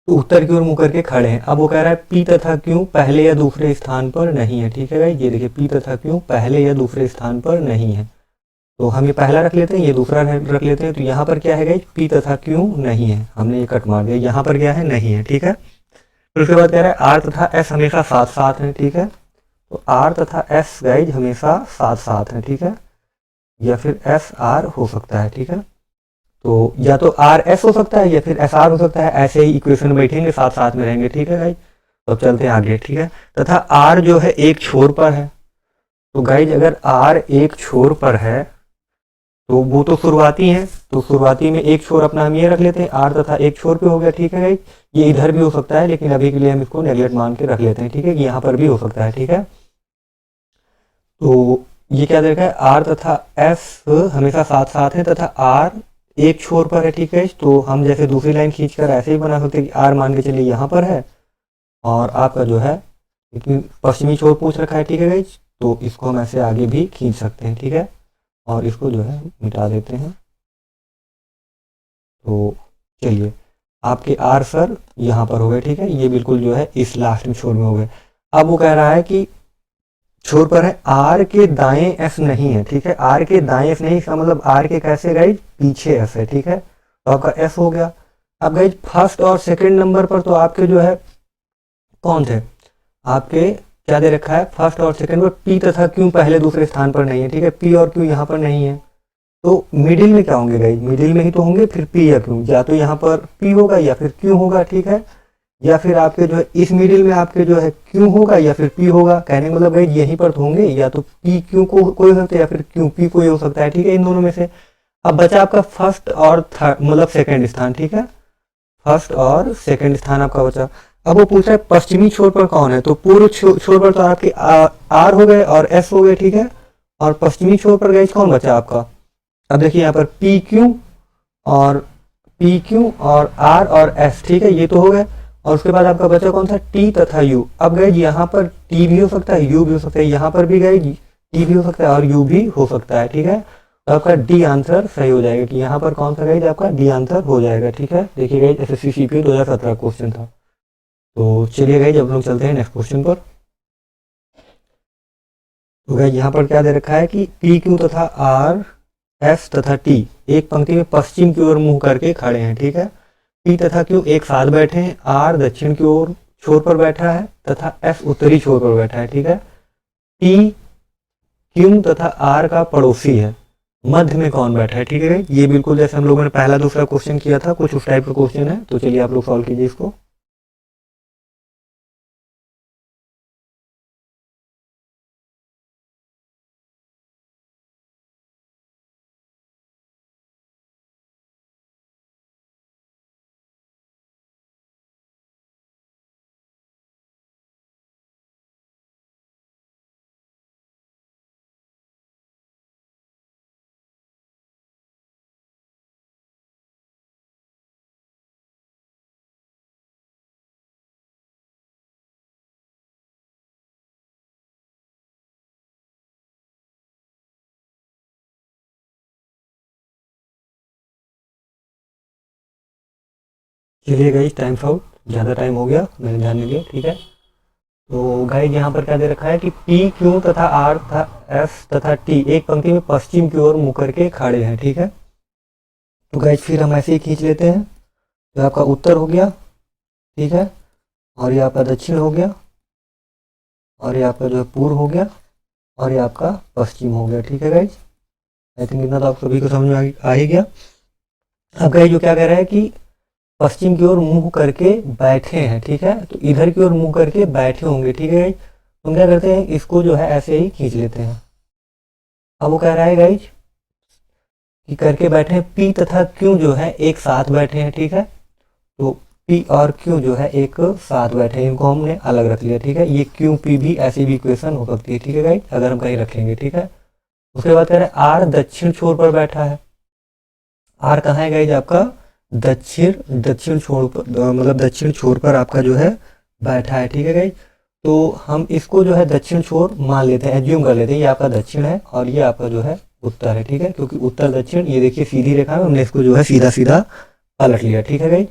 S1: तो उत्तर की ओर मुंह करके खड़े हैं। अब वो कह रहा है पी तथा क्यों पहले या दूसरे स्थान पर नहीं है, ठीक है गाइज। ये देखिए पी तथा क्यों पहले या दूसरे स्थान पर नहीं है, तो हम ये पहला रख लेते हैं, ये दूसरा रख लेते हैं। तो यहाँ पर क्या है गाइज, पी तथा क्यों नहीं है, हमने ये कट मार दिया। यहाँ पर क्या है, नहीं है, ठीक है। फिर उसके बाद कह रहा है आर तथा एस हमेशा साथ साथ हैं, ठीक है। तो आर तथा एस गाइज हमेशा साथ साथ हैं, ठीक है, या फिर एस आर हो सकता है, ठीक है। तो या तो आर एस हो सकता है या फिर एस आर हो सकता है, ऐसे ही इक्वेशन में बैठेंगे, साथ साथ में रहेंगे, ठीक है गाइज। तो अब चलते हैं आगे, ठीक है। तथा आर जो है एक छोर पर है, तो गाइज अगर आर एक छोर पर है तो वो तो शुरुआती है, तो शुरुआती में एक छोर अपना हम ये रख लेते हैं, आर तथा एक छोर पे हो गया, ठीक है गाइज। ये इधर भी हो सकता है, लेकिन अभी के लिए हम इसको नेगलेक्ट मान के रख लेते हैं, ठीक है। यहाँ पर भी हो सकता है, ठीक है। तो ये क्या देखा है, आर तथा एस हमेशा साथ साथ है, तथा आर एक छोर पर है, ठीक है। तो हम जैसे दूसरी लाइन खींचकर ऐसे ही बना सकते हैं कि आर मान के चलिए यहाँ पर है, और आपका जो है पश्चिमी छोर पूछ रखा है, ठीक है गाइज। तो इसको हम ऐसे आगे भी खींच सकते हैं, ठीक है, और इसको जो है मिटा देते हैं। तो चलिए आपके आर सर यहाँ पर हो गए, ठीक है, ये बिल्कुल जो है इस लास्ट में छोर में हो गए। अब वो कह रहा है कि छोर पर है आर के दाएं एस नहीं है, ठीक है। आर के दाएं एस नहीं, इसका मतलब आर के कैसे गाइज, पीछे एस है, ठीक है। तो आपका एस हो गया। अब गाइज फर्स्ट और सेकंड नंबर पर तो आपके जो है कौन थे, आपके क्या दे रखा है, फर्स्ट और सेकंड पर पी तथा क्यों पहले दूसरे स्थान पर नहीं है, ठीक है। पी और क्यों यहाँ पर नहीं है, तो मिडिल में क्या होंगे गाइज, मिडिल में ही तो होंगे फिर पी या क्यों, या तो यहाँ पर पी होगा या फिर क्यों होगा, ठीक है। या फिर आपके जो है इस मिडिल में आपके जो है क्यों होगा या फिर पी होगा। कहने का मतलब गाइज यहीं पर तो होंगे, या तो पी क्यों को कोई हो सकता है या फिर क्यों पी कोई हो सकता है, ठीक है, इन दोनों में से। अब बचा आपका फर्स्ट और थर्ड मतलब सेकंड स्थान, ठीक है, फर्स्ट और सेकंड स्थान आपका बचा। अब वो पूछ रहा है पश्चिमी छोर पर कौन है, तो पूर्व छोर पर तो आपके आर हो गए और एस हो गए, ठीक है। और पश्चिमी छोर पर गाइज कौन बचा आपका, अब देखिए यहाँ पर पी क्यू और आर और एस, ठीक है, ये तो हो गए। और उसके बाद आपका बचा कौन सा, टी तथा यू। अब गए यहाँ पर टी भी हो सकता है, यू भी हो सकता है, यहाँ पर भी गए टी भी हो सकता है और यू भी हो सकता है, ठीक है। तो आपका डी आंसर सही हो जाएगा कि यहाँ पर कौन सा गई आपका डी आंसर हो जाएगा, ठीक है। देखिए गई एसएससी सीपीयू 2017 क्वेश्चन था। तो चलिए गई जब लोग चलते हैं नेक्स्ट क्वेश्चन पर। तो गई यहाँ पर क्या दे रखा है कि पी क्यू तथा आर एस तथा टी एक पंक्ति में पश्चिम की ओर मुंह करके खड़े हैं, ठीक है। पी तथा क्यू एक साथ बैठे हैं, आर दक्षिण की ओर छोर पर बैठा है तथा एस उत्तरी छोर पर बैठा है, ठीक है। टी क्यू तथा आर का पड़ोसी है, मध्य में कौन बैठा है, ठीक है। ये बिल्कुल जैसे हम लोगों ने पहला दूसरा क्वेश्चन किया था, कुछ उस टाइप का क्वेश्चन है। तो चलिए आप लोग सॉल्व कीजिए इसको। चलिए गाइस टाइम आउट, ज़्यादा टाइम हो गया, मैंने ध्यान नहीं दिया, ठीक है। तो गाइस यहाँ पर क्या दे रखा है कि पी क्यू तथा आर तथा एस तथा टी एक पंक्ति में पश्चिम की ओर मुँह करके खड़े हैं, ठीक है। तो गाइस फिर हम ऐसे ही खींच लेते हैं। तो आपका उत्तर हो गया, ठीक है, और ये आपका दक्षिण हो गया, और ये आपका जो है पूर्व हो गया, और ये आपका पश्चिम हो गया, ठीक है गाइस। आई थिंक इतना तो आप सभी को समझ में आ ही गया। अब गाइस जो क्या कह रहा है कि पश्चिम की ओर मुंह करके बैठे हैं, ठीक है। तो इधर की ओर मुंह करके बैठे होंगे, ठीक है गाइज। हम क्या करते हैं, इसको जो है ऐसे ही खींच लेते हैं। अब वो कह रहा है गाइज कि करके बैठे हैं, पी तथा क्यू जो है एक साथ बैठे हैं, ठीक है। तो पी और क्यू जो है एक साथ बैठे हैं, इनको हमने अलग रख लिया, ठीक है। ये क्यू पी भी ऐसी भी इक्वेशन हो सकती है, ठीक है गाइज, अगर हम कहीं रखेंगे, ठीक है। उसके बाद कह रहे हैं आर दक्षिण छोर पर बैठा है। आर कहाँ है गाइज आपका? दक्षिण छोर पर, मतलब दक्षिण छोर पर आपका जो है बैठा है, ठीक है गाइज। तो हम इसको जो है दक्षिण छोर मान लेते हैं, एज्यूम कर लेते हैं, ये आपका दक्षिण है और ये आपका जो है उत्तर है, ठीक है। क्योंकि उत्तर दक्षिण ये देखिए सीधी रेखा में, हमने इसको जो है सीधा सीधा पलट लिया, ठीक है गाइज।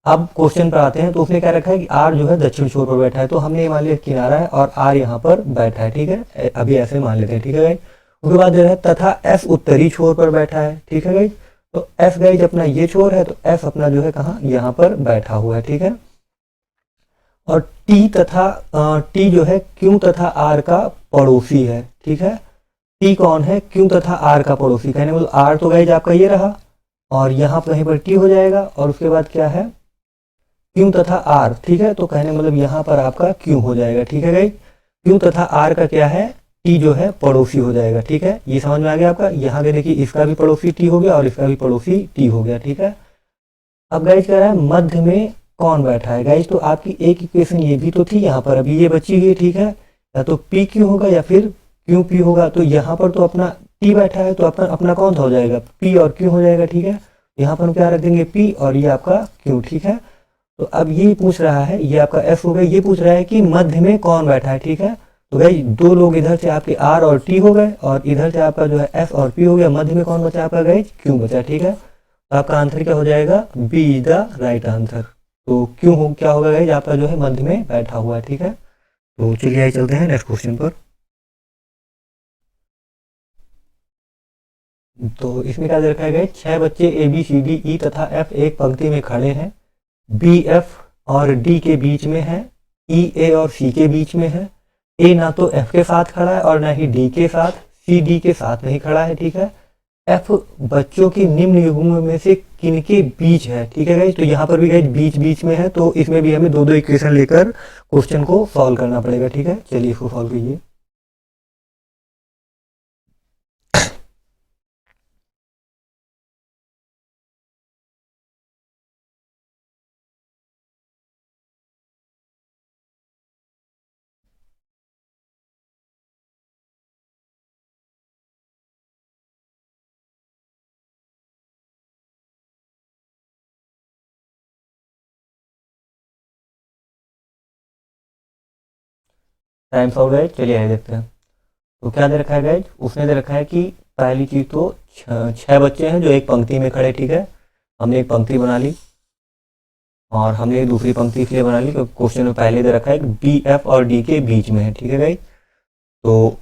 S1: अब क्वेश्चन पर आते हैं, तो उसने क्या रखा है कि आर जो है दक्षिण छोर पर बैठा है, तो हमने मान लिया किनारा है और आर यहाँ पर बैठा है, ठीक है। अभी ऐसे मान लेते हैं, ठीक है गाइज। उसके बाद जो है तथा एस उत्तरी छोर पर बैठा है, ठीक है गाइज। तो एस गाइज अपना ये छोर है, तो एस अपना जो है कहाँ, यहाँ पर बैठा हुआ है, ठीक है। और टी जो है क्यू तथा आर का पड़ोसी है, ठीक है। टी कौन है? क्यू तथा आर का पड़ोसी। कहने मतलब आर तो गाइज आपका ये रहा और यहाँ पर कहीं पर टी हो जाएगा और उसके बाद क्या है, क्यू तथा आर, ठीक है। तो कहने मतलब यहाँ पर आपका क्यू हो जाएगा, ठीक है गाइज। क्यू तथा आर का क्या है, टी जो है पड़ोसी हो जाएगा, ठीक है। ये समझ में आ गया आपका। यहाँ पे देखिए इसका भी पड़ोसी टी हो गया और इसका भी पड़ोसी टी हो गया, ठीक है। अब गाइज कह रहा है मध्य में कौन बैठा है। गाइज तो आपकी एक इक्वेशन ये भी तो थी, यहाँ पर अभी ये बची हुई है, ठीक है। या तो पी क्यू होगा या फिर क्यू पी होगा। तो यहाँ पर तो अपना टी बैठा है, तो अपना अपना कौन सा हो जाएगा, पी और क्यू हो जाएगा, ठीक है। यहाँ पर हम क्या रख देंगे, पी और ये आपका क्यू, ठीक है। तो अब ये पूछ रहा है, ये आपका एफ हो गया, ये पूछ रहा है कि मध्य में कौन बैठा है, ठीक है। तो भाई दो लोग इधर से आपके आर और टी हो गए और इधर से आपका जो है एफ और पी हो गया, मध्य में कौन बचा आपका गाइज, क्यू बचा, ठीक है। तो आपका आंसर क्या हो जाएगा, B is the right answer. तो क्यू हो क्या होगा गाइज, आपका जो है मध्य में बैठा हुआ है, ठीक है। तो चलिए आइए चलते हैं नेक्स्ट क्वेश्चन पर। तो इसमें क्या दे रखा है गाइज, 6 बच्चे A B C D E तथा एफ एक पंक्ति में खड़े हैं, बी एफ और डी के बीच में है, ई ए और सी के बीच में है। ए ना तो एफ के साथ खड़ा है और ना ही डी के साथ, सी डी के साथ नहीं खड़ा है, ठीक है। एफ बच्चों की निम्न युग्मों में से किनके बीच है, ठीक है गाइज। तो यहाँ पर भी गाइज बीच बीच में है, तो इसमें भी हमें दो दो इक्वेशन लेकर क्वेश्चन को सॉल्व करना पड़ेगा, ठीक है। चलिए इसको सॉल्व कीजिए। टाइम्स आउट गाइज, चलिए आइए देखते हैं। तो क्या दे रखा है गाइज, उसने दे रखा है कि पहली चीज तो 6 बच्चे हैं जो एक पंक्ति में खड़े, ठीक है। हमने एक पंक्ति बना ली और हमने एक दूसरी पंक्ति इसलिए बना ली क्योंकि क्वेश्चन में पहले दे रखा है कि बी एफ और डी के बीच में है, ठीक है गाइज। तो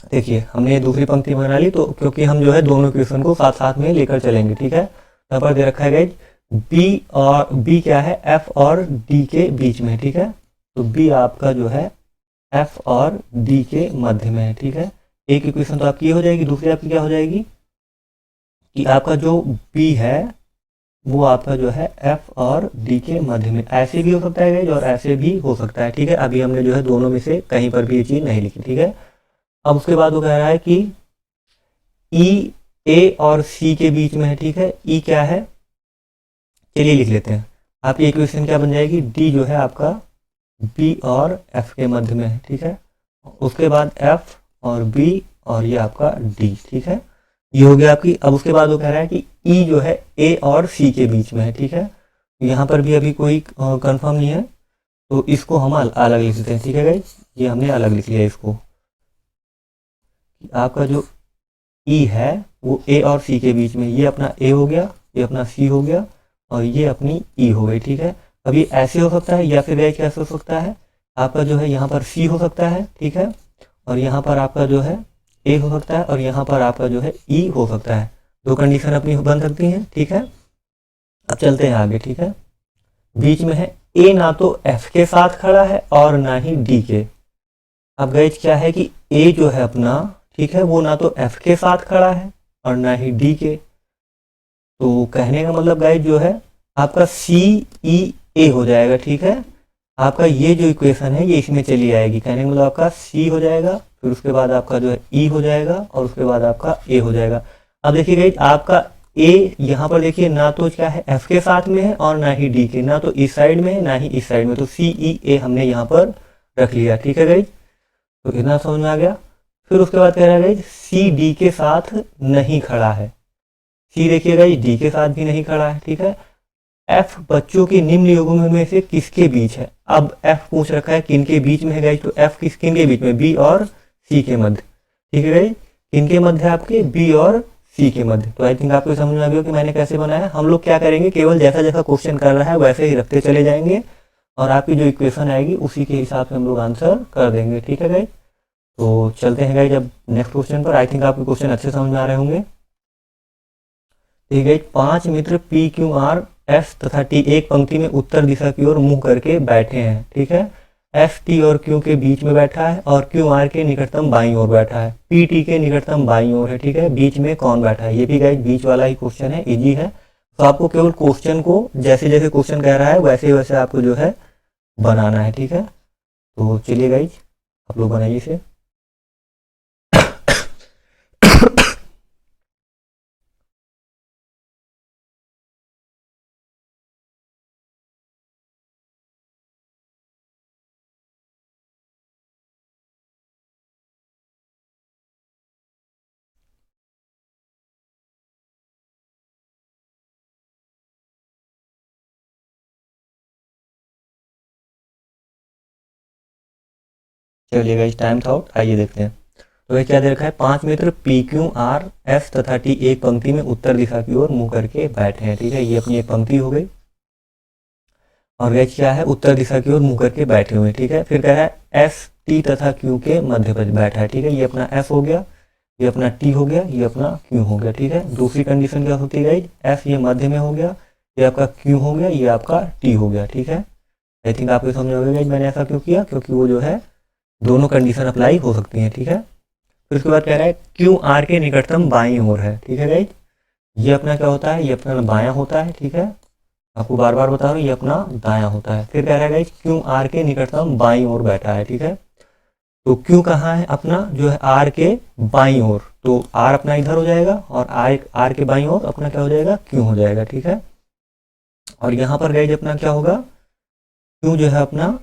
S1: देखिए हमने ये दूसरी पंक्ति बना ली, तो क्योंकि हम जो है दोनों इक्वेशन को साथ साथ में लेकर चलेंगे, ठीक है। यहाँ पर दे रखा है गाइज बी और बी क्या है, एफ और डी के बीच में, ठीक है। तो बी आपका जो है एफ और डी के मध्य में है, ठीक है। एक इक्वेशन तो आपकी ये हो जाएगी, दूसरी आपकी क्या हो जाएगी कि आपका जो बी है वो आपका जो है एफ और डी के मध्य में, ऐसे भी हो सकता है गाइज और ऐसे भी हो सकता है, ठीक है। अभी हमने जो है दोनों में से कहीं पर भी ये चीज नहीं लिखी, ठीक है। अब उसके बाद वो कह रहा है कि ई ए और सी के बीच में है, ठीक है। ई क्या है, चलिए लिख लेते हैं। आपकी इक्वेशन क्या बन जाएगी, डी जो है आपका बी और एफ के मध्य में है, ठीक है। उसके बाद एफ और बी और ये आपका डी, ठीक है। ये हो गया आपकी। अब उसके बाद वो कह रहा है कि ई जो है ए और सी के बीच में है, ठीक है। यहाँ पर भी अभी कोई कंफर्म नहीं है, तो इसको हम अलग लिख देते हैं, ठीक है गाइज। ये हमने अलग लिख लिया इसको। आपका जो ई है वो ए और सी के बीच में, ये अपना ए हो गया, ये अपना सी हो गया और ये अपनी ई हो गई, ठीक है। अब ये ऐसे हो सकता है या फिर गाइज कैसे हो सकता है, आपका जो है यहाँ पर सी हो सकता है, ठीक है। और यहाँ पर आपका जो है ए हो सकता है और यहाँ पर आपका जो है ई हो सकता है। दो कंडीशन अपनी बन सकती हैं, ठीक है। अब चलते हैं आगे, ठीक है। बीच में है ए ना तो एफ के साथ खड़ा है और ना ही डी के। अब गाइज क्या है कि ए जो है अपना, ठीक है, वो ना तो एफ के साथ खड़ा है और ना ही डी के। तो कहने का मतलब गाइज जो है आपका सी ई ए हो जाएगा, ठीक है। आपका ये जो इक्वेशन है ये इसमें चली आएगी, कहने का मतलब आपका सी हो जाएगा, फिर उसके बाद आपका जो है ई हो जाएगा और उसके बाद आपका ए हो जाएगा। अब देखिए गाइज आपका ए यहाँ पर देखिए ना तो क्या है एफ के साथ में है और ना ही डी के, ना तो इस साइड में है ना ही इस साइड में, तो सी ई ए हमने यहाँ पर रख लिया। ठीक है गाइज, तो इतना समझ में आ गया। फिर उसके बाद कह रहा है गाइज सी डी के साथ नहीं खड़ा है। सी देखिए गाइज डी के साथ भी नहीं खड़ा है। ठीक है, एफ बच्चों के निम्न युग्मों में से किसके बीच है। अब एफ पूछ रखा है किन के बीच में है गाइज, तो एफ किन के बीच में, बी और सी के मध्य। ठीक है गाइज, किन के मध्य है आपके, बी और सी के मध्य। तो आई थिंक आपको समझ में आ गया कि मैंने कैसे बनाया। हम लोग क्या करेंगे, केवल जैसा जैसा क्वेश्चन कर रहा है वैसे ही रखते चले जाएंगे और आपकी जो इक्वेशन आएगी उसी के हिसाब से हम लोग आंसर कर देंगे। ठीक है गाइज, तो चलते हैं गाइज अब नेक्स्ट क्वेश्चन पर। आई थिंक आपके क्वेश्चन अच्छे समझ में आ रहे होंगे। ठीक है, 5 मित्र पी क्यू आर एस तथा टी एक पंक्ति में उत्तर दिशा की ओर मुंह करके बैठे हैं। ठीक है, एस टी और क्यू के बीच में बैठा है और क्यू आर के निकटतम बाईं ओर बैठा है, पी टी के निकटतम बाईं ओर है। ठीक है, बीच में कौन बैठा है, ये भी गाइस बीच वाला ही क्वेश्चन है, इजी है। तो आपको केवल क्वेश्चन को जैसे जैसे क्वेश्चन कह रहा है वैसे वैसे आपको जो है बनाना है। ठीक है, तो चलिए गाइज आप लोग बनाइए इसे। चलिए गाइस टाइम था आउट, आइए देखते हैं। तो ये क्या दे रखा है, 5 मित्र पी क्यू आर एस तथा टी एक पंक्ति में उत्तर दिशा की ओर मुंह करके बैठे हैं। ठीक है, ये अपनी एक पंक्ति हो गई और गाइस क्या है, उत्तर दिशा की ओर मुंह करके बैठे हुए। ठीक है, फिर कह रहा है एस टी तथा क्यू के मध्य पर बैठा है। ठीक है, ये अपना एस हो गया, ये अपना टी हो गया, ये अपना क्यू हो गया। ठीक है, दूसरी कंडीशन क्या होती है गाइस, एस ये मध्य में हो गया, ये आपका क्यू हो गया, ये आपका टी हो गया। ठीक है, आई थिंक आपको समझ में गाइस मैंने ऐसा क्यों किया, क्योंकि वो जो है दोनों कंडीशन अप्लाई हो सकती हैं। ठीक है, फिर उसके बाद कह रहा है क्यू आर के निकटतम बाईं ओर है। ठीक है गाइस, ये अपना क्या होता है, ये अपना बायां होता है। ठीक है, आपको बार बार बता रहा हूँ, ये अपना दायां होता है। फिर कह रहा है गाइस क्यू आर के निकटतम बाईं ओर बैठा है। ठीक है, तो क्यू कहाँ है, अपना जो है आर के बाईं ओर, तो आर अपना इधर हो जाएगा और आर के बाईं ओर अपना क्या हो जाएगा, क्यू हो जाएगा। ठीक है, और यहाँ पर गाइस अपना क्या होगा, क्यू जो है अपना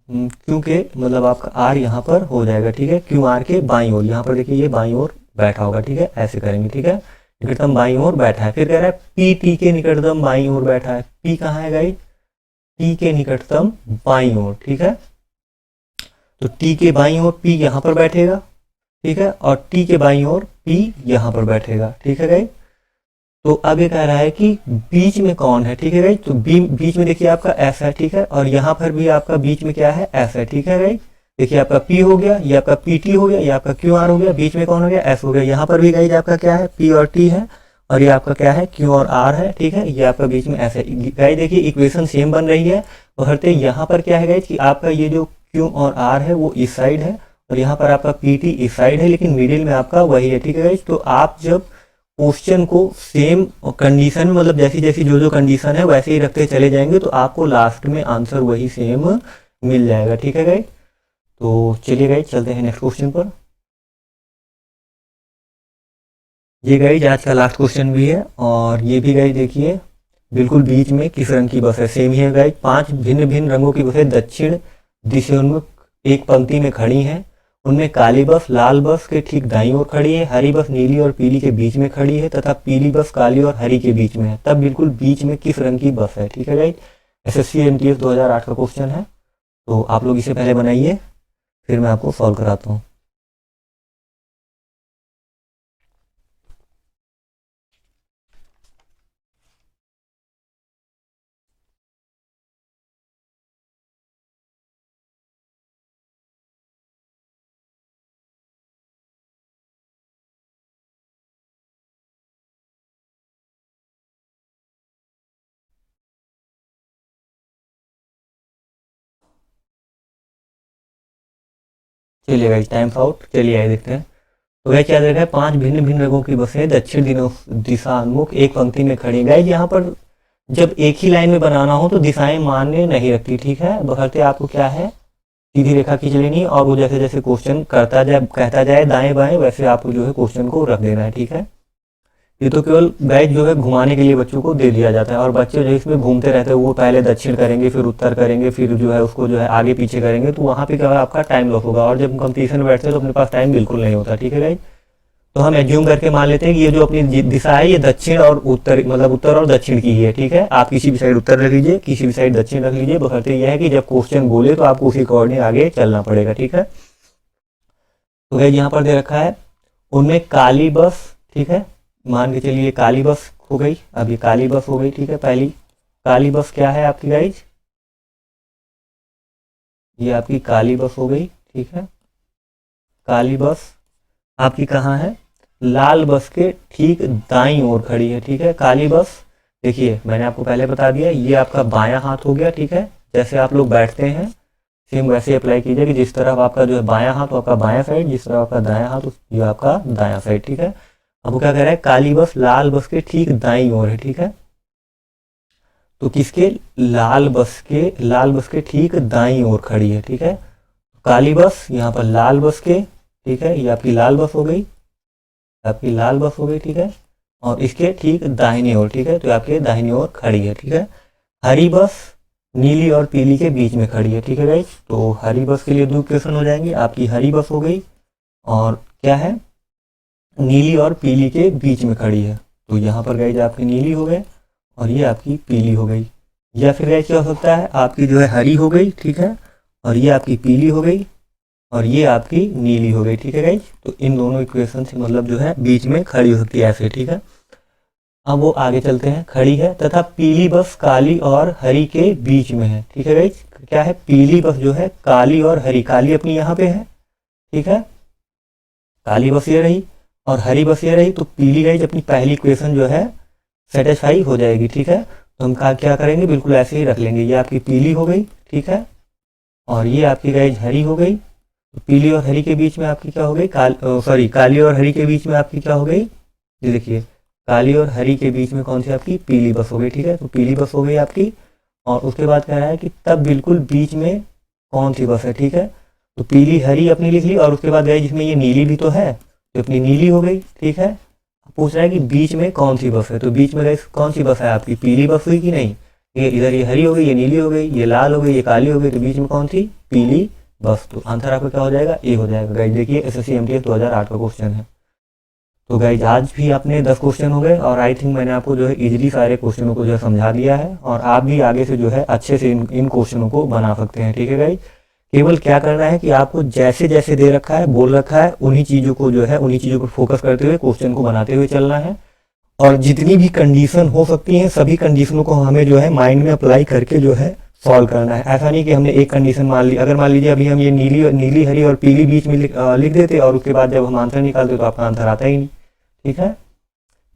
S1: क्यू के मतलब आपका आर यहाँ पर हो जाएगा। ठीक है, क्यू आर के बाईं ओर, यहाँ पर देखिए ये बाईं ओर बैठा होगा। ठीक है, ऐसे करेंगे। ठीक है, निकटतम बाईं ओर बैठा है। फिर कह रहा है पी टी के निकटतम बाईं ओर बैठा है। पी कहाँ है गाइस, टी के निकटतम बाईं ओर। ठीक है, तो टी के बाईं ओर पी यहाँ पर बैठेगा। ठीक है, और टी के बाईं ओर पी यहाँ पर बैठेगा। ठीक है गाइस, तो आगे कह रहा है कि बीच में कौन है। ठीक है गाइस, तो बीच में देखिए आपका एस है। ठीक है, और यहाँ पर भी आपका बीच में क्या है, एस है। ठीक है गाइस, देखिए आपका पी हो गया, ये आपका पी टी हो गया, ये आपका क्यू आर हो गया, बीच में कौन हो गया, एस हो गया। यहाँ पर भी गाइस आपका क्या है, पी और टी है और ये आपका क्या है, क्यू और आर है। ठीक है, ये आपका बीच में एस है। गाइस देखिए इक्वेशन सेम बन रही है, बशर्ते यहाँ पर क्या है गाइस कि आपका ये जो क्यू और आर है वो इस साइड है और यहाँ पर आपका पी टी इस साइड है, लेकिन मिडिल में आपका वही है। ठीक है गाइस, तो आप जब क्वेश्चन को सेम कंडीशन में मतलब जैसी जैसी जो जो कंडीशन है वैसे ही रखते चले जाएंगे तो आपको लास्ट में आंसर वही सेम मिल जाएगा। ठीक है गाइस, तो चलिए गाइस चलते हैं नेक्स्ट क्वेश्चन पर। ये गाइस आज का लास्ट क्वेश्चन भी है और ये भी गाइस देखिए बिल्कुल बीच में किस रंग की बस है, सेम ही है गाइस। 5 भिन्न भिन्न रंगों की बसें दक्षिण दिशान्मुख एक पंक्ति में खड़ी हैं। उनमें काली बस लाल बस के ठीक दाईं ओर खड़ी है, हरी बस नीली और पीली के बीच में खड़ी है तथा पीली बस काली और हरी के बीच में है। तब बिल्कुल बीच में किस रंग की बस है। ठीक है गाइस, एसएससी एमटीएस 2008 का क्वेश्चन है, तो आप लोग इसे पहले बनाइए फिर मैं आपको सॉल्व कराता हूँ। चलिए गाइस टाइम आउट, चलिए आइए देखते हैं। तो गाइस क्या दे रखा है, 5 भिन्न भिन्न रंगों की बसें दक्षिण दिशान्मुख एक पंक्ति में खड़ी। गाइस यहाँ पर जब एक ही लाइन में बनाना हो तो दिशाएं मान्य नहीं रखती। ठीक है, बशर्ते आपको क्या है सीधी रेखा खींच लेनी है और वो जैसे जैसे क्वेश्चन करता जाए कहता जाए दाएं बाएं वैसे आपको जो है क्वेश्चन को रख देना है। ठीक है, ये तो केवल गाइज जो है घुमाने के लिए बच्चों को दे दिया जाता है, और बच्चे जो इसमें घूमते रहते हैं, वो पहले दक्षिण करेंगे, फिर उत्तर करेंगे, फिर जो है उसको जो है आगे पीछे करेंगे, तो वहाँ पे क्या होगा, आपका टाइम लॉस होगा, और जब कंपटीशन में बैठते हैं तो अपने पास टाइम बिल्कुल नहीं होता। ठीक है गाइज, तो हम एज्यूम करके मान लेते हैं कि ये जो अपनी दिशा है ये दक्षिण और उत्तर, मतलब उत्तर और दक्षिण की ही है। ठीक है, आप किसी भी साइड उत्तर रख लीजिए, किसी भी साइड दक्षिण रख लीजिए, बशर्ते यह है कि जब क्वेश्चन बोले तो आपको उसी अकॉर्डिंग आगे चलना पड़ेगा। ठीक है, तो गाइज यहाँ पर दे रखा है उनमें काली बस, ठीक है, मान के चलिए काली बस हो गई, अब ये काली बस हो गई। ठीक है, पहली काली बस क्या है आपकी गाइज, ये आपकी काली बस हो गई। ठीक है, काली बस आपकी कहाँ है, लाल बस के ठीक दाईं ओर खड़ी है। ठीक है, काली बस देखिए मैंने आपको पहले बता दिया, ये आपका बायां हाथ हो गया। ठीक है, जैसे आप लोग बैठते हैं सेम वैसे अप्लाई कीजिए कि जिस तरफ आपका जो है बायां हाथ, तो आपका बायां साइड, जिस तरफ आपका दायां हाथ, ये आपका दायां साइड। ठीक है, अब वो क्या कह रहा है, काली बस लाल बस के ठीक दाईं ओर है। ठीक है, तो किसके, लाल बस के ठीक दाईं ओर खड़ी है। ठीक है, काली बस यहाँ पर लाल बस के, ठीक है, ये आपकी लाल बस हो गई, आपकी लाल बस हो गई। ठीक है, और इसके ठीक दाहिनी ओर, ठीक है, तो आपके दाहिनी ओर खड़ी है। ठीक है, हरी बस नीली और पीली के बीच में खड़ी है। ठीक है गाइज, तो हरी बस के लिए दो क्वेश्चन हो जाएंगे, आपकी हरी बस हो गई और क्या है, नीली और पीली के बीच में खड़ी है, तो यहाँ पर गाइज आपकी नीली हो गई और ये आपकी पीली हो गई। या फिर गाइज क्या हो सकता है, आपकी जो है हरी हो गई, ठीक है, और ये आपकी पीली हो गई और ये आपकी नीली हो गई। ठीक है गाइज, तो इन दोनों इक्वेशन से मतलब जो है बीच में खड़ी हो सकती है ऐसे। ठीक है, अब वो आगे चलते हैं, खड़ी है तथा पीली बस काली और हरी के बीच में है। ठीक है गाइज, क्या है, पीली बस जो है काली और हरी, काली अपनी यहाँ पे है, ठीक है, काली बस ये रही और हरी बस ये रही, तो पीली गाइज अपनी पहली इक्वेशन जो है सेटिस्फाई हो जाएगी। ठीक है, तो हम क्या करेंगे, बिल्कुल ऐसे ही रख लेंगे, ये आपकी पीली हो गई। ठीक है, और ये आपकी गाइज हरी हो गई, तो पीली और हरी के बीच में आपकी क्या हो गई, काली और हरी के बीच में आपकी क्या हो गई, ये देखिए काली और हरी के बीच में कौन सी आपकी पीली बस हो गई। ठीक है, तो पीली बस हो गई आपकी, और उसके बाद कह रहा है कि तब बिल्कुल बीच में कौन सी बस है। ठीक है, तो पीली हरी अपनी लिख ली, और उसके बाद गई जिसमें ये नीली भी तो है, तो अपनी नीली हो गई। ठीक है, पूछ रहा है कि बीच में कौन सी बस है, तो बीच में गई कौन सी बस है आपकी, पीली बस हुई कि नहीं, ये इधर ये हरी हो गई, ये नीली हो गई, ये लाल हो गई, ये काली हो गई, तो बीच में कौन सी, पीली बस। तो आंसर आपका क्या हो जाएगा, ए हो जाएगा। गाइस देखिए एसएससी एमटीएस 2008 का क्वेश्चन है। तो गाइज आज भी आपने 10 क्वेश्चन हो गए, और आई थिंक मैंने आपको जो है इजीली सारे क्वेश्चनों को जो है समझा दिया है, और आप भी आगे से जो है अच्छे से इन क्वेश्चनों को बना सकते हैं। ठीक है गाइज, केवल क्या करना है कि आपको जैसे जैसे दे रखा है, बोल रखा है, उन्हीं चीज़ों को जो है उन्हीं चीज़ों पर फोकस करते हुए क्वेश्चन को बनाते हुए चलना है, और जितनी भी कंडीशन हो सकती हैं सभी कंडीशनों को हमें जो है माइंड में अप्लाई करके जो है सॉल्व करना है। ऐसा नहीं कि हमने एक कंडीशन मान ली, अगर मान लीजिए अभी हम ये नीली हरी और पीली बीच में लिख देते, और उसके बाद जब हम आंसर निकालते तो आपका आंसर आता ही नहीं। ठीक है,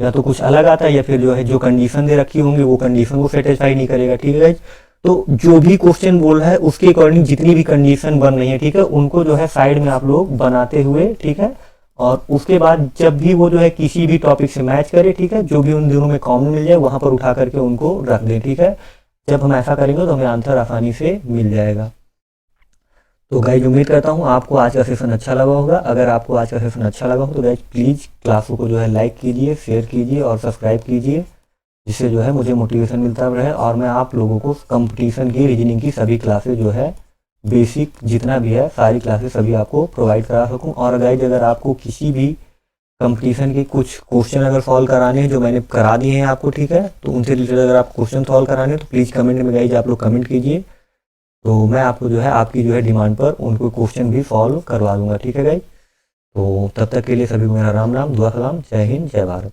S1: या तो कुछ अलग आता है, या फिर जो है जो कंडीशन दे रखी होंगी वो कंडीशन को सेटिस्फाई नहीं करेगा। ठीक है गाइज, तो जो भी क्वेश्चन बोल रहा है उसके अकॉर्डिंग जितनी भी कंडीशन बन रही है, ठीक है, उनको जो है साइड में आप लोग बनाते हुए, ठीक है, और उसके बाद जब भी वो जो है किसी भी टॉपिक से मैच करे, ठीक है, जो भी उन दोनों में कॉमन मिल जाए वहां पर उठा करके उनको रख दें। ठीक है, जब हम ऐसा करेंगे तो हमें आंसर आसानी से मिल जाएगा। तो गाइज उम्मीद करता हूँ आपको आज का सेशन अच्छा लगा होगा। अगर आपको आज का सेशन अच्छा लगा हो तो गाइज प्लीज़ क्लासों को जो है लाइक कीजिए, शेयर कीजिए और सब्सक्राइब कीजिए, जिससे जो है मुझे मोटिवेशन मिलता रहे, और मैं आप लोगों को कंपटीशन की रीजनिंग की सभी क्लासेस जो है बेसिक जितना भी है सारी क्लासेस सभी आपको प्रोवाइड करा सकूँ। और गाइज अगर आपको किसी भी कंपटीशन के कुछ क्वेश्चन अगर सॉल्व कराने हैं जो मैंने करा दिए हैं आपको, ठीक है, तो उनसे रिलेटेड अगर आप क्वेश्चन सॉल्व कराने हैं तो प्लीज़ कमेंट में गाइज आप लोग कमेंट कीजिए, तो मैं आपको जो है आपकी जो है डिमांड पर उनको क्वेश्चन भी सॉल्व करवा दूंगा। ठीक है गाइज, तो तब तक के लिए सभी को मेरा राम राम, दुआ सलाम, जय हिंद, जय भारत।